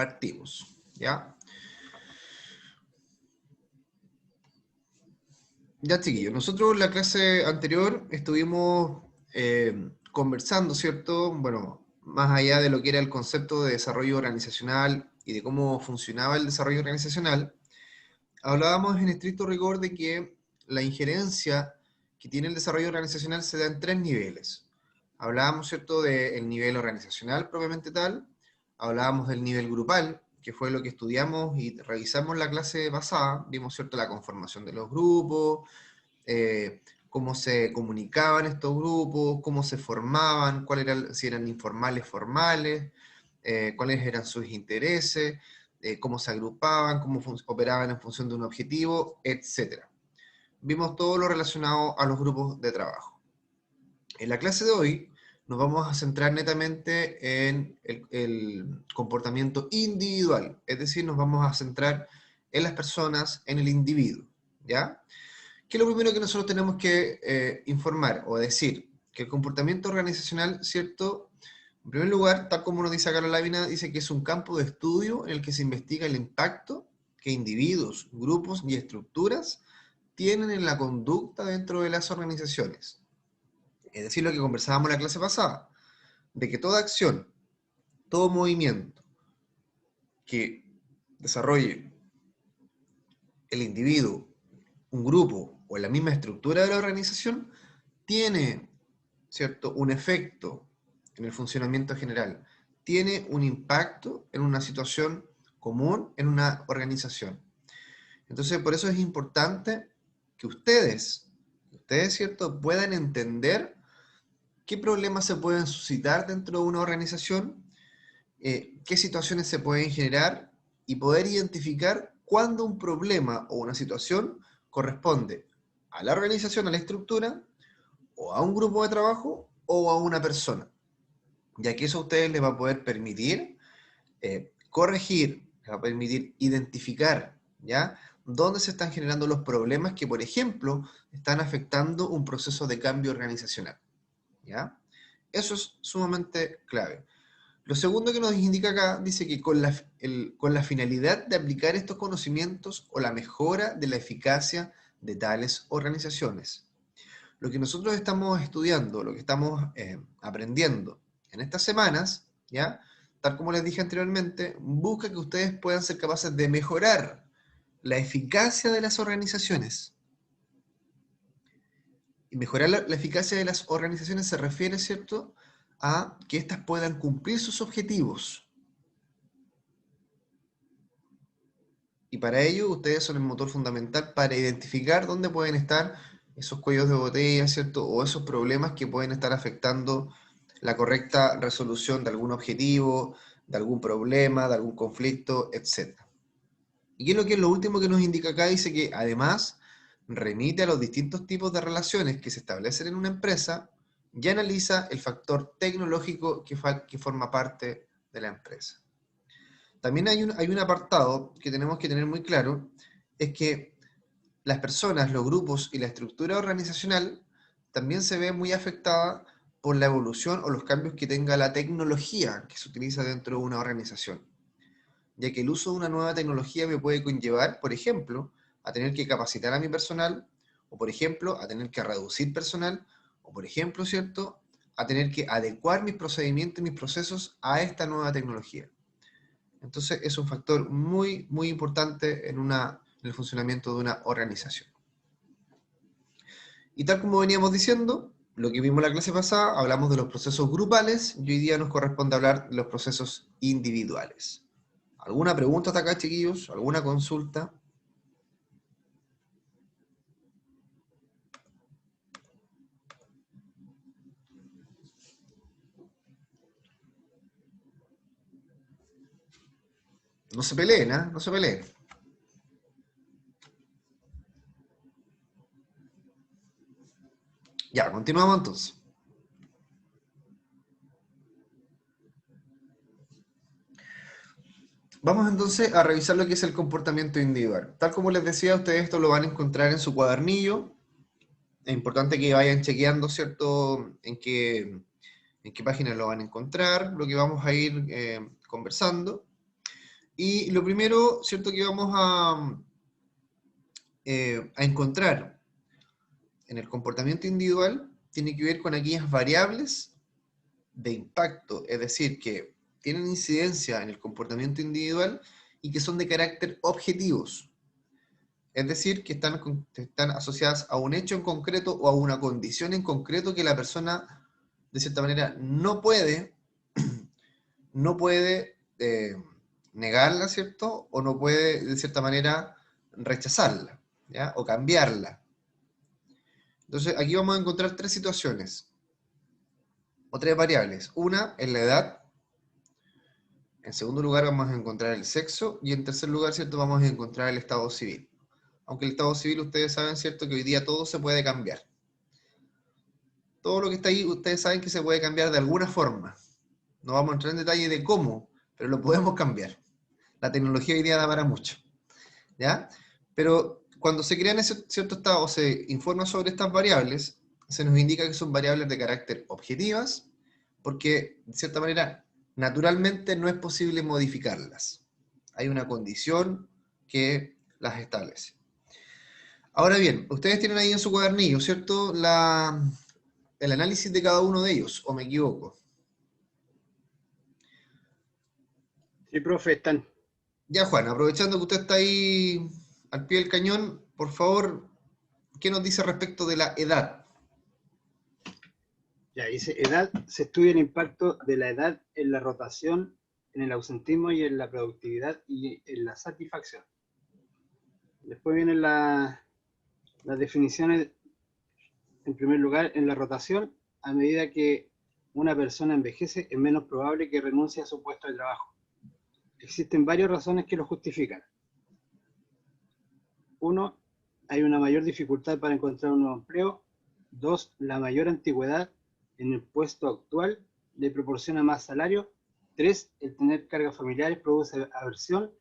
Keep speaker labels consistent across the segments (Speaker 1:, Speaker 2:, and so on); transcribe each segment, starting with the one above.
Speaker 1: Partimos, ¿ya? Ya, chiquillos, nosotros en la clase anterior estuvimos conversando, ¿cierto? Bueno, más allá de lo que era el concepto de desarrollo organizacional y de cómo funcionaba el desarrollo organizacional, hablábamos en estricto rigor de que la injerencia que tiene el desarrollo organizacional se da en tres niveles. Hablábamos, ¿cierto?, del nivel organizacional propiamente tal, hablábamos del nivel grupal, que fue lo que estudiamos y revisamos la clase pasada, vimos, ¿cierto?, la conformación de los grupos, cómo se comunicaban estos grupos, cómo se formaban, si eran informales, formales, cuáles eran sus intereses, cómo se agrupaban, cómo operaban en función de un objetivo, etc. Vimos todo lo relacionado a los grupos de trabajo. En la clase de hoy nos vamos a centrar netamente en el comportamiento individual, es decir, nos vamos a centrar en las personas, en el individuo, ¿ya? ¿Qué es lo primero que nosotros tenemos que informar o decir? Que el comportamiento organizacional, ¿cierto? En primer lugar, tal como nos dice acá la lámina, dice que es un campo de estudio en el que se investiga el impacto que individuos, grupos y estructuras tienen en la conducta dentro de las organizaciones. Es decir, lo que conversábamos en la clase pasada, de que toda acción, todo movimiento que desarrolle el individuo, un grupo o la misma estructura de la organización, tiene, ¿cierto?, un efecto en el funcionamiento general, tiene un impacto en una situación común en una organización. Entonces, por eso es importante que ustedes, ¿cierto?, puedan entender qué problemas se pueden suscitar dentro de una organización, qué situaciones se pueden generar y poder identificar cuándo un problema o una situación corresponde a la organización, a la estructura, o a un grupo de trabajo, o a una persona. Ya que eso a ustedes les va a poder permitir corregir, les va a permitir identificar, ¿ya?, dónde se están generando los problemas que, por ejemplo, están afectando un proceso de cambio organizacional, ¿ya? Eso es sumamente clave. Lo segundo que nos indica acá, dice que con la finalidad de aplicar estos conocimientos o la mejora de la eficacia de tales organizaciones. Lo que nosotros estamos estudiando, lo que estamos aprendiendo en estas semanas, ¿ya?, tal como les dije anteriormente, busca que ustedes puedan ser capaces de mejorar la eficacia de las organizaciones. Y mejorar la eficacia de las organizaciones se refiere, ¿cierto?, a que éstas puedan cumplir sus objetivos. Y para ello, ustedes son el motor fundamental para identificar dónde pueden estar esos cuellos de botella, ¿cierto?, o esos problemas que pueden estar afectando la correcta resolución de algún objetivo, de algún problema, de algún conflicto, etc. ¿Y qué es lo último que nos indica acá? Dice que además remite a los distintos tipos de relaciones que se establecen en una empresa y analiza el factor tecnológico que forma parte de la empresa. También hay un apartado que tenemos que tener muy claro, es que las personas, los grupos y la estructura organizacional también se ve muy afectada por la evolución o los cambios que tenga la tecnología que se utiliza dentro de una organización. Ya que el uso de una nueva tecnología me puede conllevar, por ejemplo, a tener que capacitar a mi personal, o por ejemplo, a tener que reducir personal, o por ejemplo, ¿cierto?, a tener que adecuar mis procedimientos y mis procesos a esta nueva tecnología. Entonces es un factor muy, muy importante en el funcionamiento de una organización. Y tal como veníamos diciendo, lo que vimos en la clase pasada, hablamos de los procesos grupales y hoy día nos corresponde hablar de los procesos individuales. ¿Alguna pregunta hasta acá, chiquillos? ¿Alguna consulta? No se peleen, ¿eh? No se peleen. Ya, continuamos entonces. Vamos entonces a revisar lo que es el comportamiento individual. Tal como les decía, ustedes esto lo van a encontrar en su cuadernillo. Es importante que vayan chequeando, ¿cierto?, en qué página lo van a encontrar, lo que vamos a ir conversando. Y lo primero, ¿cierto?, que vamos a encontrar en el comportamiento individual tiene que ver con aquellas variables de impacto, es decir, que tienen incidencia en el comportamiento individual y que son de carácter objetivos. Es decir, que están asociadas a un hecho en concreto o a una condición en concreto que la persona, de cierta manera, no puede negarla, ¿cierto? O no puede, de cierta manera, rechazarla, ¿ya? O cambiarla. Entonces, aquí vamos a encontrar tres situaciones, o tres variables. Una es la edad. En segundo lugar vamos a encontrar el sexo. Y en tercer lugar, ¿cierto?, vamos a encontrar el estado civil. Aunque el estado civil, ustedes saben, ¿cierto?, que hoy día todo se puede cambiar. Todo lo que está ahí, ustedes saben que se puede cambiar de alguna forma. No vamos a entrar en detalle de cómo, pero lo podemos cambiar. La tecnología hoy día da para mucho, ¿ya? Pero cuando se crea en ese cierto estado, se informa sobre estas variables, se nos indica que son variables de carácter objetivas, porque, de cierta manera, naturalmente no es posible modificarlas. Hay una condición que las establece. Ahora bien, ustedes tienen ahí en su cuadernillo, ¿cierto?, el análisis de cada uno de ellos, ¿o me equivoco?
Speaker 2: Sí, profe, están.
Speaker 1: Ya, Juan, aprovechando que usted está ahí al pie del cañón, por favor, ¿qué nos dice respecto de la edad?
Speaker 2: Ya dice, edad, se estudia el impacto de la edad en la rotación, en el ausentismo y en la productividad y en la satisfacción. Después vienen las definiciones. En primer lugar, en la rotación, a medida que una persona envejece, es menos probable que renuncie a su puesto de trabajo. Existen varias razones que lo justifican. Uno, hay una mayor dificultad para encontrar un nuevo empleo. Dos, la mayor antigüedad en el puesto actual le proporciona más salario. Tres, el tener cargas familiares produce aversión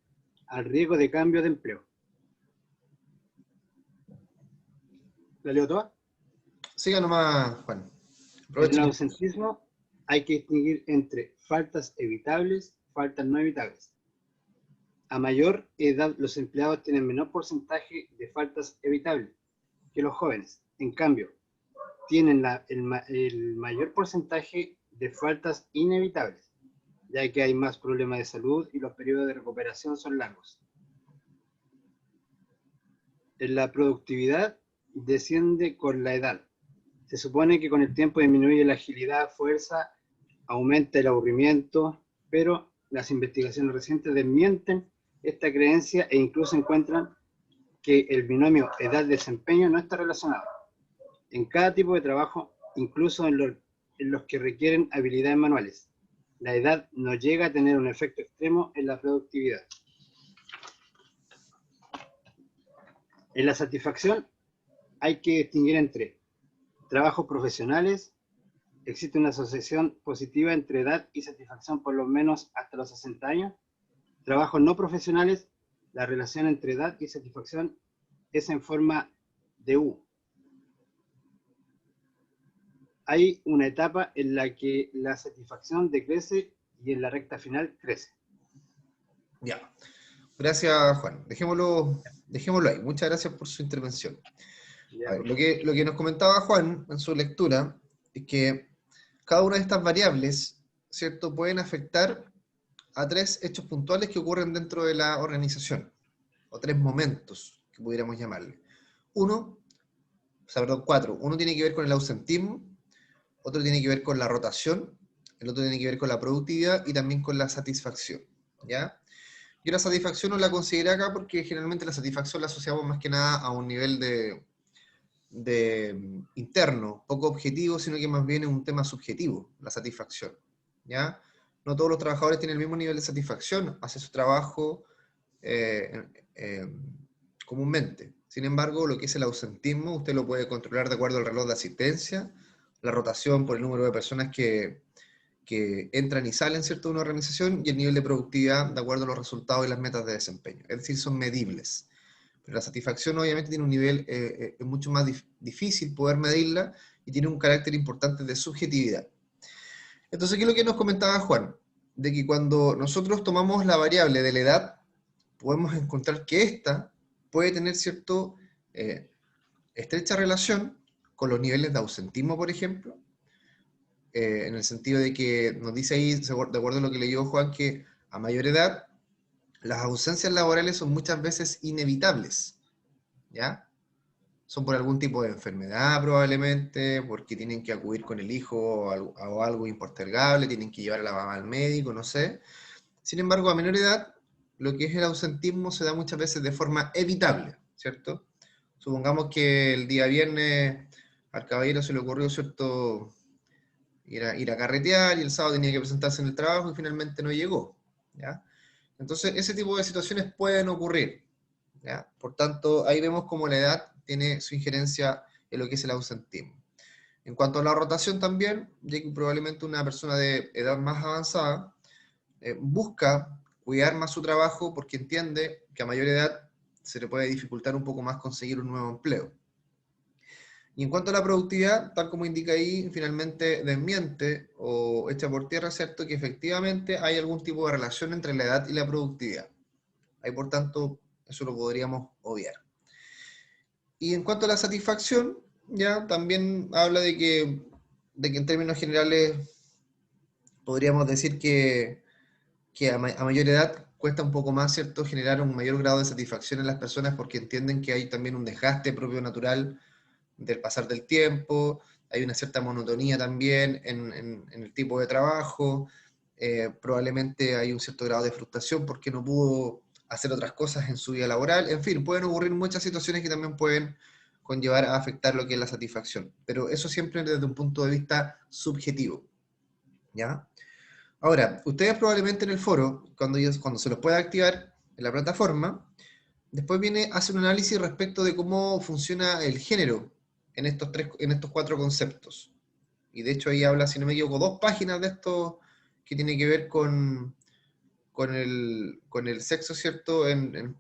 Speaker 2: al riesgo de cambio de empleo. ¿La leo toda?
Speaker 1: Siga nomás, Juan.
Speaker 2: En el
Speaker 1: Aprovechen.
Speaker 2: ausentismo hay que distinguir entre faltas evitables, faltas no evitables. A mayor edad, los empleados tienen menor porcentaje de faltas evitables que los jóvenes. En cambio, tienen el mayor porcentaje de faltas inevitables, ya que hay más problemas de salud y los periodos de recuperación son largos. En la productividad desciende con la edad. Se supone que con el tiempo disminuye la agilidad, fuerza, aumenta el aburrimiento, pero las investigaciones recientes desmienten esta creencia e incluso encuentran que el binomio edad-desempeño no está relacionado. En cada tipo de trabajo, incluso en los que requieren habilidades manuales, la edad no llega a tener un efecto extremo en la productividad. En la satisfacción hay que distinguir entre trabajos profesionales. Existe una asociación positiva entre edad y satisfacción por lo menos hasta los 60 años. Trabajos no profesionales, la relación entre edad y satisfacción es en forma de U. Hay una etapa en la que la satisfacción decrece y en la recta final crece.
Speaker 1: Ya. Gracias, Juan. Dejémoslo ahí. Muchas gracias por su intervención.
Speaker 2: Ya,
Speaker 1: A ver, lo que nos comentaba Juan en su lectura es que cada una de estas variables, ¿cierto?, pueden afectar a tres hechos puntuales que ocurren dentro de la organización, o tres momentos, que pudiéramos llamarle. Cuatro. Uno tiene que ver con el ausentismo, otro tiene que ver con la rotación, el otro tiene que ver con la productividad y también con la satisfacción, ¿ya? Yo la satisfacción no la consideré acá porque generalmente la satisfacción la asociamos más que nada a un nivel de interno, poco objetivo, sino que más bien es un tema subjetivo, la satisfacción, ¿ya? No todos los trabajadores tienen el mismo nivel de satisfacción hacia su trabajo comúnmente. Sin embargo, lo que es el ausentismo, usted lo puede controlar de acuerdo al reloj de asistencia, la rotación por el número de personas que entran y salen, ¿cierto?, de una organización, y el nivel de productividad de acuerdo a los resultados y las metas de desempeño. Es decir, son medibles. Pero la satisfacción obviamente tiene un nivel es mucho más difícil poder medirla y tiene un carácter importante de subjetividad. Entonces, ¿qué es lo que nos comentaba Juan? de que cuando nosotros tomamos la variable de la edad, podemos encontrar que ésta puede tener cierto estrecha relación con los niveles de ausentismo, por ejemplo, en el sentido de que nos dice ahí, de acuerdo a lo que leyó Juan, que a mayor edad las ausencias laborales son muchas veces inevitables, ¿ya? Son por algún tipo de enfermedad probablemente, porque tienen que acudir con el hijo o algo impostergable, tienen que llevar a la mamá al médico, no sé. Sin embargo, a menor edad, lo que es el ausentismo se da muchas veces de forma evitable, ¿cierto? Supongamos que el día viernes al caballero se le ocurrió, ¿cierto?, ir a carretear y el sábado tenía que presentarse en el trabajo y finalmente no llegó, ¿ya? Entonces, ese tipo de situaciones pueden ocurrir, ¿ya? Por tanto, ahí vemos cómo la edad tiene su injerencia en lo que es el ausentismo. En cuanto a la rotación también, ya que probablemente una persona de edad más avanzada busca cuidar más su trabajo porque entiende que a mayor edad se le puede dificultar un poco más conseguir un nuevo empleo. Y en cuanto a la productividad, tal como indica ahí, finalmente desmiente o echa por tierra, ¿cierto?, que efectivamente hay algún tipo de relación entre la edad y la productividad. Ahí, por tanto, eso lo podríamos obviar. Y en cuanto a la satisfacción, ya también habla de que en términos generales podríamos decir que a mayor edad cuesta un poco más, ¿cierto?, generar un mayor grado de satisfacción en las personas porque entienden que hay también un desgaste propio natural del pasar del tiempo, hay una cierta monotonía también en el tipo de trabajo, probablemente hay un cierto grado de frustración porque no pudo hacer otras cosas en su vida laboral, en fin, pueden ocurrir muchas situaciones que también pueden conllevar a afectar lo que es la satisfacción, pero eso siempre desde un punto de vista subjetivo, ¿ya? Ahora, ustedes probablemente en el foro, cuando se los pueda activar en la plataforma, después hace un análisis respecto de cómo funciona el género en estos cuatro conceptos. Y de hecho ahí habla, si no me equivoco, 2 páginas de esto que tiene que ver con el sexo, ¿cierto? En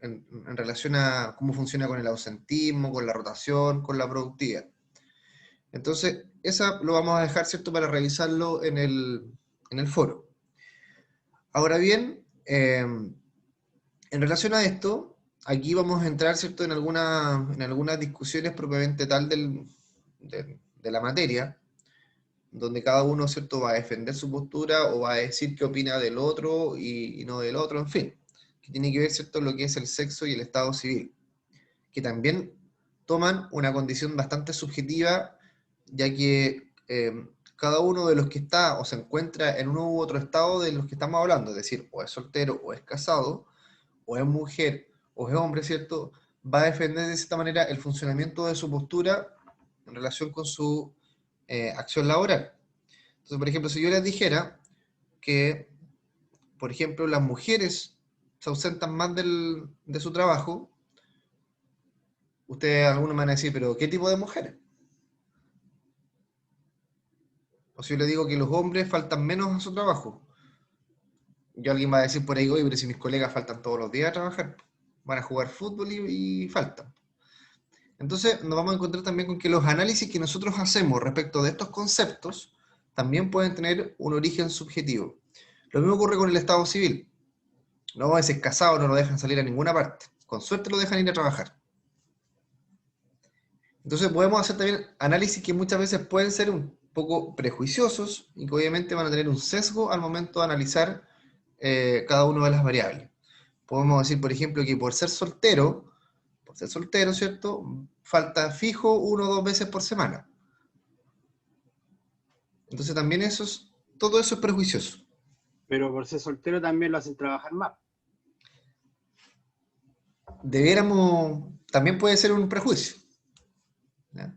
Speaker 1: relación a cómo funciona con el ausentismo, con la rotación, con la productividad. Entonces, esa lo vamos a dejar, ¿cierto?, para revisarlo en el foro. Ahora bien, en relación a esto, aquí vamos a entrar, ¿cierto?, en algunas discusiones propiamente tal de la materia, donde cada uno, ¿cierto?, va a defender su postura o va a decir qué opina del otro y no del otro, en fin, que tiene que ver, ¿cierto?, lo que es el sexo y el estado civil, que también toman una condición bastante subjetiva, ya que cada uno de los que está o se encuentra en uno u otro estado de los que estamos hablando, es decir, o es soltero o es casado, o es mujer o es hombre, ¿cierto?, va a defender de cierta manera el funcionamiento de su postura en relación con su acción laboral. Entonces, por ejemplo, si yo les dijera que, por ejemplo, las mujeres se ausentan más de su trabajo, ustedes algunos me van a decir, pero ¿qué tipo de mujeres? O si yo les digo que los hombres faltan menos a su trabajo, yo alguien va a decir por ahí, oye, pero si mis colegas faltan todos los días a trabajar, van a jugar fútbol y faltan. Entonces nos vamos a encontrar también con que los análisis que nosotros hacemos respecto de estos conceptos también pueden tener un origen subjetivo. Lo mismo ocurre con el estado civil. No, ese es casado, no lo dejan salir a ninguna parte. Con suerte lo dejan ir a trabajar. Entonces podemos hacer también análisis que muchas veces pueden ser un poco prejuiciosos y que obviamente van a tener un sesgo al momento de analizar cada una de las variables. Podemos decir, por ejemplo, que por ser soltero, ¿cierto?, falta fijo 1 o 2 veces por semana. Entonces también todo eso es prejuicioso.
Speaker 2: Pero por ser soltero también lo hacen trabajar más.
Speaker 1: También puede ser un prejuicio, ¿ya?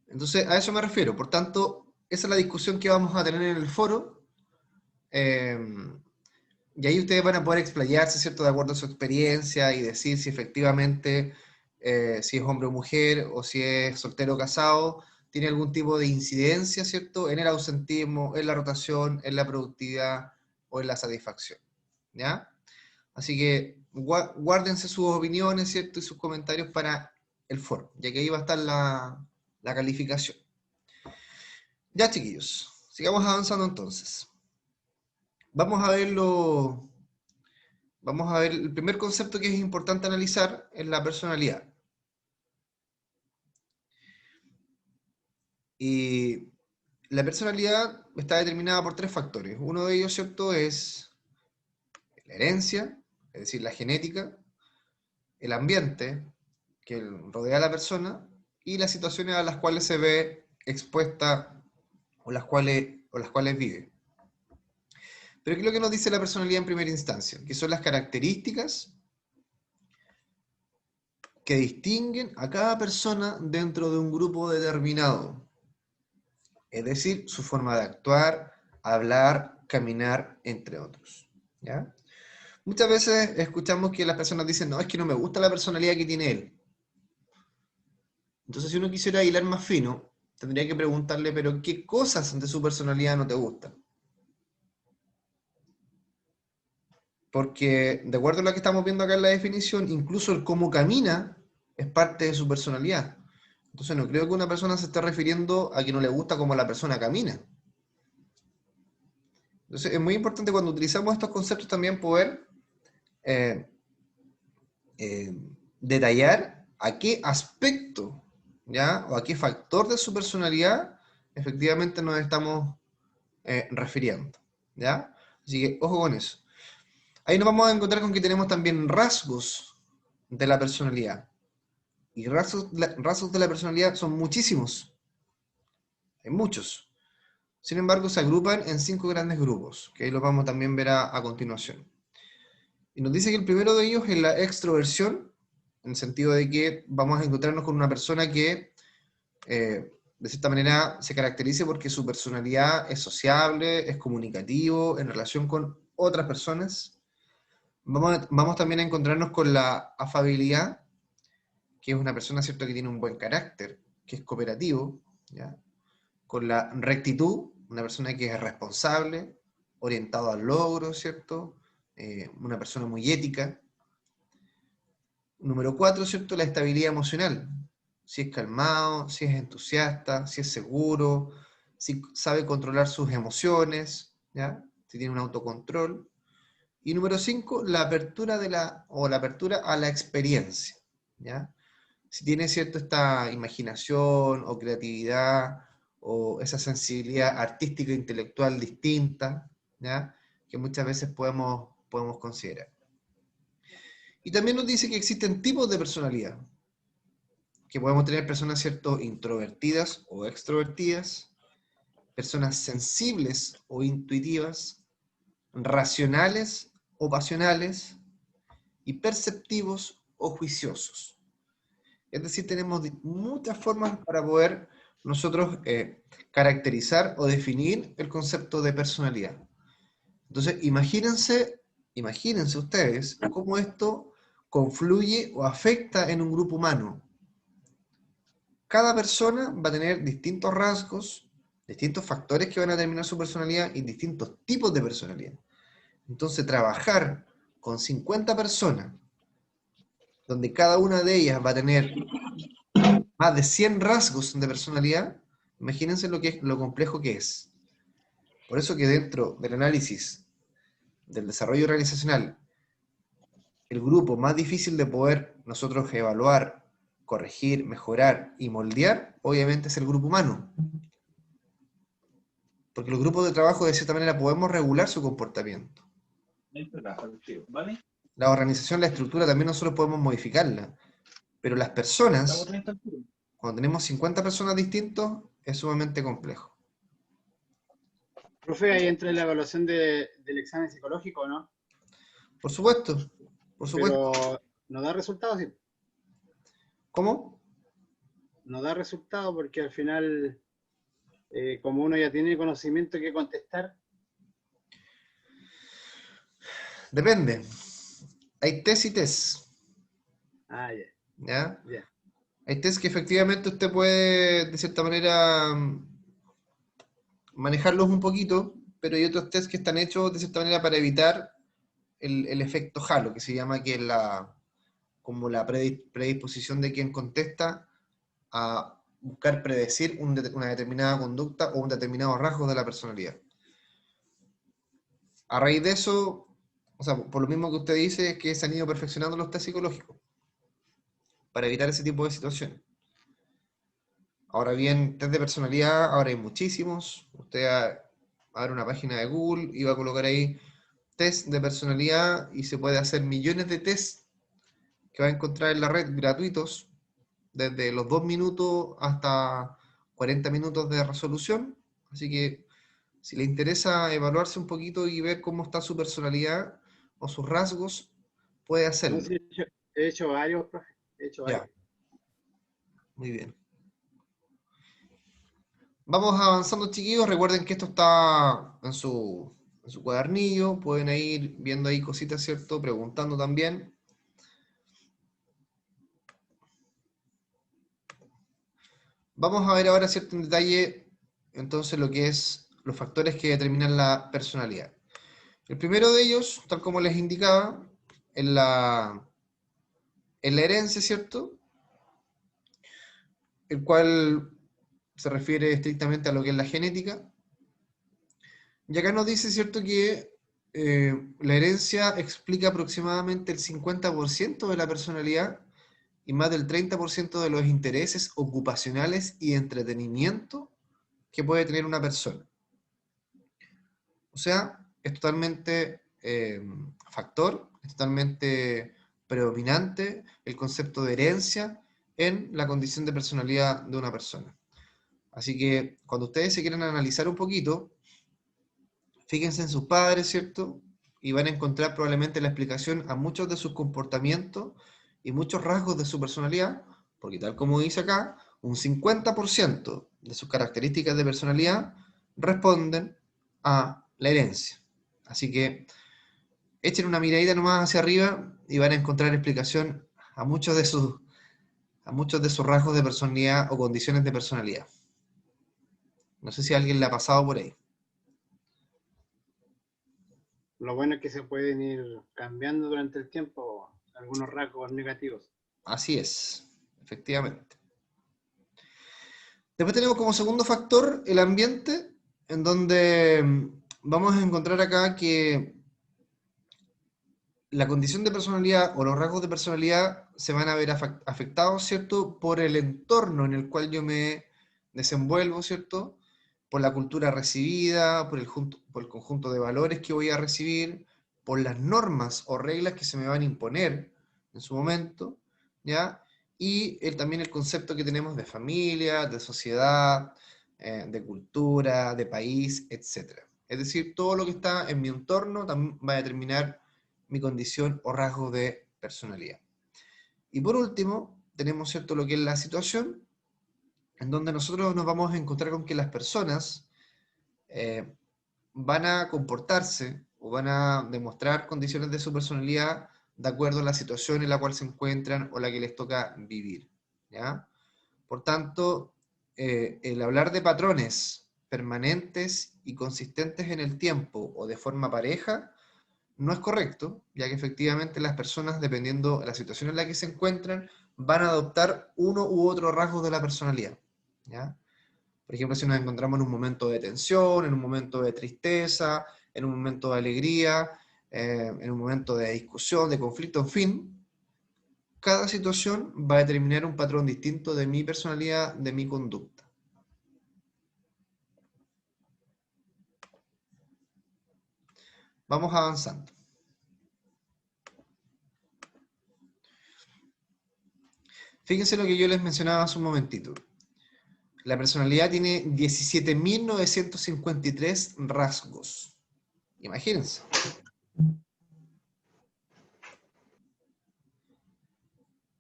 Speaker 1: Entonces a eso me refiero. Por tanto, esa es la discusión que vamos a tener en el foro. eh, y ahí ustedes van a poder explayarse, ¿cierto?, de acuerdo a su experiencia y decir si efectivamente, si es hombre o mujer, o si es soltero o casado, tiene algún tipo de incidencia, ¿cierto?, en el ausentismo, en la rotación, en la productividad o en la satisfacción, ¿ya? Así que guárdense sus opiniones, ¿cierto?, y sus comentarios para el foro, ya que ahí va a estar la calificación. Ya, chiquillos, sigamos avanzando entonces. Vamos a verlo. Vamos a ver, el primer concepto que es importante analizar es la personalidad. Y la personalidad está determinada por tres factores. Uno de ellos, ¿cierto?, es la herencia, es decir, la genética, el ambiente que rodea a la persona y las situaciones a las cuales se ve expuesta o las cuales vive. Pero ¿qué es lo que nos dice la personalidad en primera instancia? Que son las características que distinguen a cada persona dentro de un grupo determinado. Es decir, su forma de actuar, hablar, caminar, entre otros. ¿Ya? Muchas veces escuchamos que las personas dicen, no, es que no me gusta la personalidad que tiene él. Entonces, si uno quisiera hilar más fino, tendría que preguntarle, pero ¿qué cosas de su personalidad no te gustan? Porque, de acuerdo a lo que estamos viendo acá en la definición, incluso el cómo camina es parte de su personalidad. Entonces, no creo que una persona se esté refiriendo a que no le gusta cómo la persona camina. Entonces, es muy importante cuando utilizamos estos conceptos también poder eh, eh, detallar a qué aspecto, ¿ya? O a qué factor de su personalidad efectivamente nos estamos refiriendo, ¿ya? Así que ojo con eso. Ahí nos vamos a encontrar con que tenemos también rasgos de la personalidad. Y rasgos de la personalidad son muchísimos, hay muchos. Sin embargo, se agrupan en 5 grandes grupos, que ahí los vamos también a ver a continuación. Y nos dice que el primero de ellos es la extroversión, en el sentido de que vamos a encontrarnos con una persona que, de cierta manera, se caracteriza porque su personalidad es sociable, es comunicativo, en relación con otras personas. Vamos también a encontrarnos con la afabilidad, que es una persona, ¿cierto?, que tiene un buen carácter, que es cooperativo, ¿ya? Con la rectitud, una persona que es responsable, orientado al logro, ¿cierto? Una persona muy ética. Número 4, ¿cierto? La estabilidad emocional. Si es calmado, si es entusiasta, si es seguro, si sabe controlar sus emociones, ¿ya? Si tiene un autocontrol. Y número 5, la apertura la apertura a la experiencia, ¿ya? Si tiene, ¿cierto?, esta imaginación o creatividad o esa sensibilidad artística e intelectual distinta, ¿ya?, que muchas veces podemos considerar. Y también nos dice que existen tipos de personalidad, que podemos tener personas, ¿cierto?, introvertidas o extrovertidas, personas sensibles o intuitivas, racionales o pasionales, y perceptivos o juiciosos. Es decir, tenemos muchas formas para poder nosotros caracterizar o definir el concepto de personalidad. Entonces, imagínense ustedes cómo esto confluye o afecta en un grupo humano. Cada persona va a tener distintos rasgos, distintos factores que van a determinar su personalidad y distintos tipos de personalidad. Entonces, trabajar con 50 personas, donde cada una de ellas va a tener más de 100 rasgos de personalidad, imagínense lo complejo que es. Por eso que dentro del análisis del desarrollo organizacional, el grupo más difícil de poder nosotros evaluar, corregir, mejorar y moldear, obviamente es el grupo humano. Porque los grupos de trabajo, de cierta manera, podemos regular su comportamiento. La organización, la estructura, también nosotros podemos modificarla. Pero las personas, cuando tenemos 50 personas distintas, es sumamente complejo.
Speaker 2: Profe, ahí entra la evaluación del examen psicológico, ¿no?
Speaker 1: Por supuesto, por supuesto.
Speaker 2: Pero no da resultados, sí.
Speaker 1: ¿Cómo?
Speaker 2: No da resultados porque al final, como uno ya tiene conocimiento que contestar.
Speaker 1: Depende. Hay test y test.
Speaker 2: Ah, ya,
Speaker 1: ¿Ya?
Speaker 2: ya.
Speaker 1: Hay test que efectivamente usted puede, de cierta manera, manejarlos un poquito, pero hay otros test que están hechos, de cierta manera, para evitar el efecto halo, que se llama, que es como la predisposición de quien contesta a buscar predecir una determinada conducta o un determinado rasgo de la personalidad. a raíz de eso, o sea, por lo mismo que usted dice, es que se han ido perfeccionando los test psicológicos para evitar ese tipo de situaciones. Ahora bien, test de personalidad, ahora hay muchísimos. Usted abre una página de Google y va a colocar ahí test de personalidad y se puede hacer millones de tests que va a encontrar en la red gratuitos, desde los 2 minutos hasta 40 minutos de resolución. Así que si le interesa evaluarse un poquito y ver cómo está su personalidad o sus rasgos, puede
Speaker 2: No,
Speaker 1: hacerlo.
Speaker 2: sí, he hecho varios, profe, he hecho
Speaker 1: Ya,
Speaker 2: varios.
Speaker 1: muy bien. Vamos avanzando, chiquillos. Recuerden que esto está en su cuadernillo. Pueden ir viendo ahí cositas, ¿cierto? Preguntando también. Vamos a ver ahora, ¿cierto? En detalle, entonces, lo que es los factores que determinan la personalidad. El primero de ellos, tal como les indicaba, en la herencia, ¿cierto? El cual se refiere estrictamente a lo que es la genética. Y acá nos dice, ¿cierto?, que la herencia explica aproximadamente el 50% de la personalidad y más del 30% de los intereses ocupacionales y entretenimiento que puede tener una persona. O sea, es totalmente factor, es totalmente predominante el concepto de herencia en la condición de personalidad de una persona. Así que cuando ustedes se quieren analizar un poquito, fíjense en sus padres, ¿cierto? Y van a encontrar probablemente la explicación a muchos de sus comportamientos y muchos rasgos de su personalidad, porque tal como dice acá, un 50% de sus características de personalidad responden a la herencia. Así que echen una miradita nomás hacia arriba y van a encontrar explicación a muchos de sus rasgos de personalidad o condiciones de personalidad. No sé si a alguien le ha pasado por ahí.
Speaker 2: Lo bueno es que se pueden ir cambiando durante el tiempo algunos rasgos negativos.
Speaker 1: Así es, efectivamente. Después tenemos como segundo factor el ambiente, en donde vamos a encontrar acá que la condición de personalidad o los rasgos de personalidad se van a ver afectados, ¿cierto?, por el entorno en el cual yo me desenvuelvo, ¿cierto?, por la cultura recibida, por el conjunto de valores que voy a recibir, por las normas o reglas que se me van a imponer en su momento, ¿ya? Y también el concepto que tenemos de familia, de sociedad, de cultura, de país, etc. Es decir, todo lo que está en mi entorno también va a determinar mi condición o rasgo de personalidad. Y por último, tenemos, ¿cierto?, lo que es la situación, en donde nosotros nos vamos a encontrar con que las personas van a comportarse o van a demostrar condiciones de su personalidad de acuerdo a la situación en la cual se encuentran o la que les toca vivir, ¿ya? Por tanto, el hablar de patrones permanentes y consistentes en el tiempo o de forma pareja no es correcto, ya que efectivamente las personas, dependiendo de la situación en la que se encuentran, van a adoptar uno u otro rasgo de la personalidad, ¿ya? Por ejemplo, si nos encontramos en un momento de tensión, en un momento de tristeza, en un momento de alegría, en un momento de discusión, de conflicto, en fin, cada situación va a determinar un patrón distinto de mi personalidad, de mi conducta. Vamos avanzando. Fíjense lo que yo les mencionaba hace un momentito. La personalidad tiene 17.953 rasgos. Imagínense.